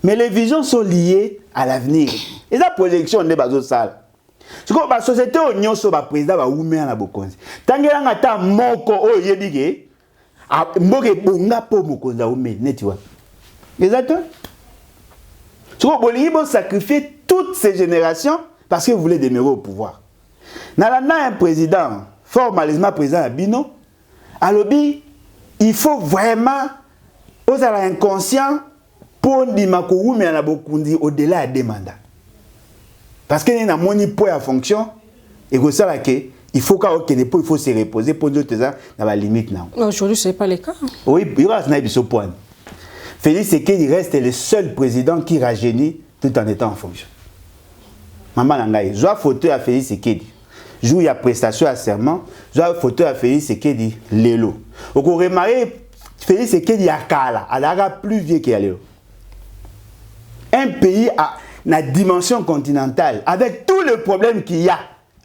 S1: mais les visions sont liées à l'avenir. Et la projection n'est pas au sale. C'est comme la société où nous sommes président va oumer na bokonzi. Tangela ngata moko o yebige a mboke bonga po mokonza oume netiwa. Exactement. C'est comme bolingi bon sacrifier toutes ces générations parce que vous voulez demeurer au pouvoir. Nalana un président formalisement président à Bino, alobi il faut vraiment aux inconscients pour dire que oume na bokonzi au-delà des mandats. Parce qu'il y a un point à fonction, et que ça, il faut qu'il faut se reposer pour dire que ça dans la limite.
S2: Aujourd'hui, ce n'est pas le cas.
S1: Oui, il reste un point. Félix Tshisekedi reste le seul président qui rajeunit tout en étant en fonction. Maman Nangaï, je vois photo à Félix Tshisekedi. Je vois prestation à serment, je vois photo à Félix Tshisekedi, Lélo. Au cours de Félix Tshisekedi à Kala, à la plus vieux que Lélo. Un pays à la dimension continentale, avec tous les problèmes qu'il y a,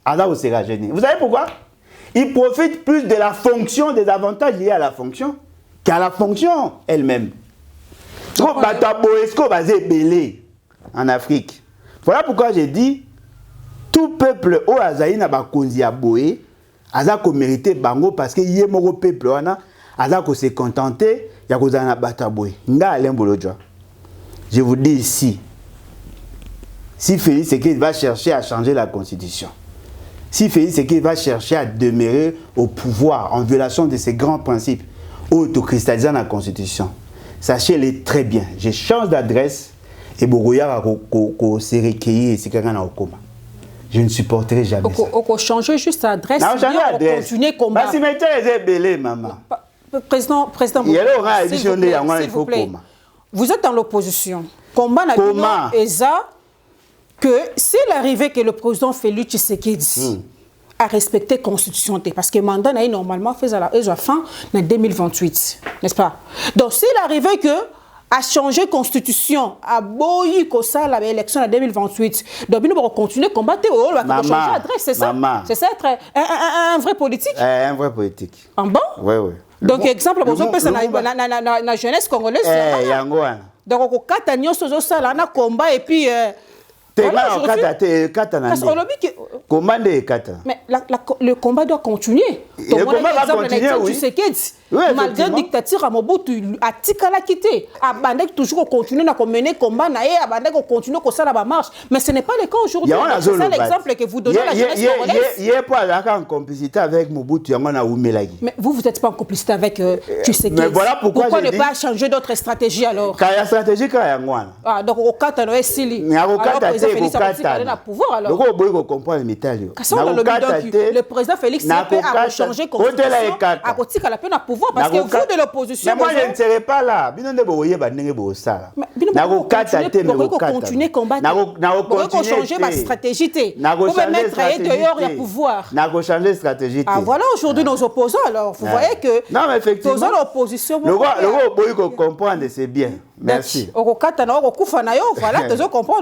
S1: alors vous serez rajeuni. Vous savez pourquoi? Il profite plus de la fonction, des avantages liés à la fonction, qu'à la fonction elle-même. En Afrique. Voilà pourquoi j'ai dit, tout peuple au Azaï n'a pas konzi à boé, Azako mérité bango parce que yé moro peuple wana, Azako se contenté, Yakozana bataboé. Nga Alain Bolodja. Je vous dis ici, si Félix Tshisekedi va chercher à changer la constitution, si Félix Tshisekedi va chercher à demeurer au pouvoir en violation de ces grands principes autocristallisant la constitution, sachez-le très bien, je change d'adresse et Bogoya se recueillir et se au coma. Je ne supporterai jamais ça.
S2: On change juste d'adresse, on continue combat.
S1: Si mais tu es belé, maman.
S2: Président, s'il vous plaît, vous êtes dans l'opposition. Comment que s'il arrivait que le président Félix Tshisekedi a respecté la Constitution, parce que le mandat n'a normalement fait la fin en 2028, n'est-ce pas? Donc s'il arrivait que à changer la Constitution, à boyer l'élection en 2028, donc nous allons continuer à combattre, on va changer d'adresse, c'est ça? C'est ça être un vrai politique? Un
S1: vrai politique.
S2: En bon?
S1: Oui, oui.
S2: Donc exemple, vous avez la jeunesse congolaise. Donc on a un combat et puis...
S1: Mais
S2: le combat doit continuer.
S1: Le combat va continuer, oui.
S2: Malgré la dictature à Mobutu, à Tikala quitté, à Bandek toujours continuer à mener combat, à Bandek continuer à faire la marche. Mais ce n'est pas le cas aujourd'hui. C'est ça l'exemple que vous donnez à la jeunesse congolaise.
S1: Il n'y a pas en complicité avec Mobutu,
S2: mais vous n'êtes pas en complicité avec Tshisekedi.
S1: Mais voilà pourquoi
S2: ne pas changer d'autres stratégies alors?
S1: Quand il y a stratégie, quand il y a
S2: ah, donc au Qatar, alors Félix a pouvoir alors. Le président Félix a changé constitution à Kotika la peine à pouvoir parce que vous de l'opposition.
S1: Mais moi je ne serai pas là.
S2: Continuer combattre. Changer ma stratégie. Vous pouvez mettre dehors il y a pouvoir. Ah voilà aujourd'hui nos opposants alors. Vous voyez que
S1: non mais effectivement
S2: l'opposition.
S1: Le roi comprendre c'est bien. Merci.
S2: Voilà, tu comprends.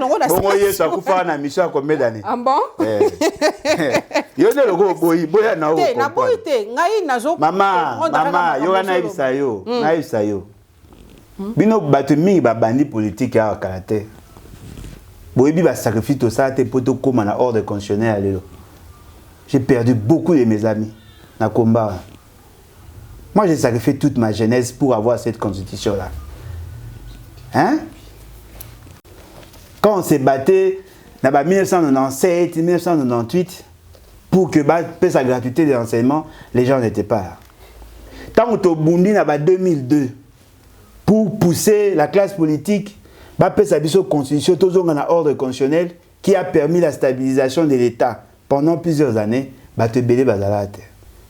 S1: Kufa na mission combien d'années?
S2: Ah bon?
S1: Maman, yo na ibisayo, na ibisayo. Bino batu mingi ba bandi politique ya karaté. Boyebi ba sacrifice to ça te poto koma na ordre constitutionnel lelo. J'ai perdu beaucoup de mes amis dans le combat. Moi, j'ai sacrifié toute ma jeunesse pour avoir cette constitution-là. Hein? Quand on s'est battu en 1997, 1998, pour que la gratuité de l'enseignement, les gens n'étaient pas là. Tant qu'on a bondi en 2002, pour pousser la classe politique, la constitution, tout un ordre constitutionnel qui a permis la stabilisation de l'État pendant plusieurs années,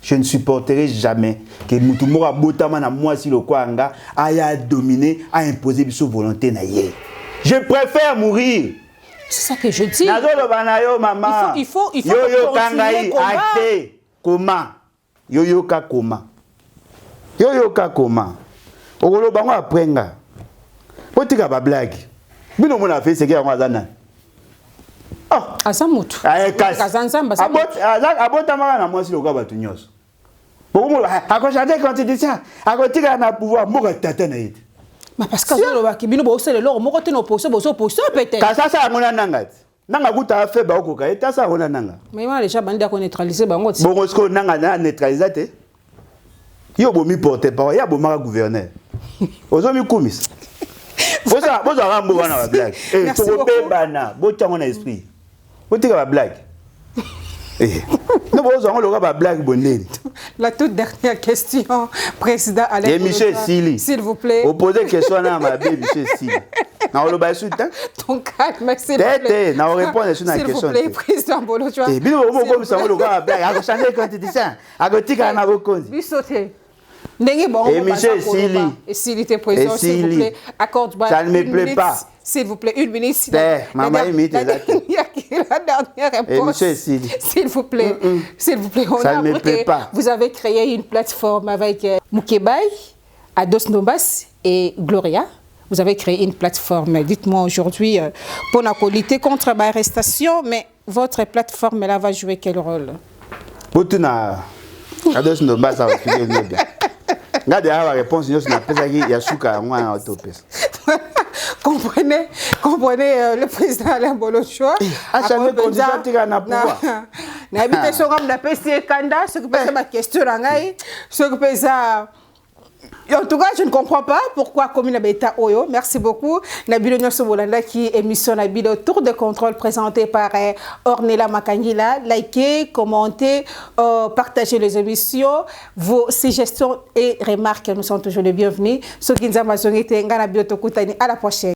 S1: je ne supporterai jamais que Moutoumora Botamana moi si le Kwanga aya dominer, a imposé sa volonté. Je préfère mourir.
S2: C'est ça que je dis.
S1: Il faut continuer comment. Yoyoka comment. Yoyoka comment. Ogolo bango aprenga. Potika ba blague. Bino mona fait ce qui a ngazana. Oh,
S2: asamutu.
S1: Kazanzamba abota na moi si le kwa batu nyos. Bomo akoshate constitution, akotika na pouvoir moka tata na yite.
S2: Mais parce que zo ba kibino bo sele lo moko te no poso peut-être.
S1: Kasa sa ngona nanga. Nanga kuta fe ba okoka eta sa ngona nanga.
S2: Mais moi déjà bandi ko neutraliser bango ti.
S1: Bongo sko nanga na neutraliser te. Yo bo mi porter parole, ya bo mara gouverneur. Ozo mi kumis. Boza rambo wana ba blague. Eh to ko bebana, bo tyango na esprit. Botika ba blague.
S2: La toute dernière question, Président Alain.
S1: Et Michel Sili.
S2: S'il vous plaît.
S1: Opposez question à ma belle Michel Sili. Non, le bail suite.
S2: Ton calme, s'il vous plaît.
S1: Non, répondre sur la question.
S2: S'il vous plaît, Président Bolochoa.
S1: Et bien, on comme ça, on le gars blague. A changer constitution. A gotika na reconnaître.
S2: Bisoté. Et
S1: Michel Sili.
S2: Et s'il était président, s'il vous plaît, accorde-moi.
S1: Ça ne me plaît pas.
S2: S'il vous plaît, une minute.
S1: La
S2: dernière réponse. S'il vous plaît. S'il vous plaît.
S1: Ça ne me plaît pas.
S2: Vous avez créé une plateforme avec Moukebaï, Ados Ndombas et Gloria. Vous avez créé une plateforme. Dites-moi aujourd'hui, pour lutter contre l'arrestation, mais votre plateforme, là, va jouer quel rôle?
S1: Ados Ndombas, ça va finir bien. Regardez la réponse, il y a Yasuka, moi, en autopiste.
S2: Comprenez le président Alain Bolochoa.
S1: À chaque fois, il y a un pouvoir.
S2: N'habitez pas la PC Kanda, ce que peut ma question, ce que peut ça. En tout cas, je ne comprends pas pourquoi commune Beta Oyo. Merci beaucoup. Nabilo Nyosobolanda qui émission Nabilo Tour de contrôle présenté par Ornella Makangila. Likez, commentez, partagez les émissions. Vos suggestions et remarques nous sont toujours les bienvenus. Ce qui nous a à la prochaine.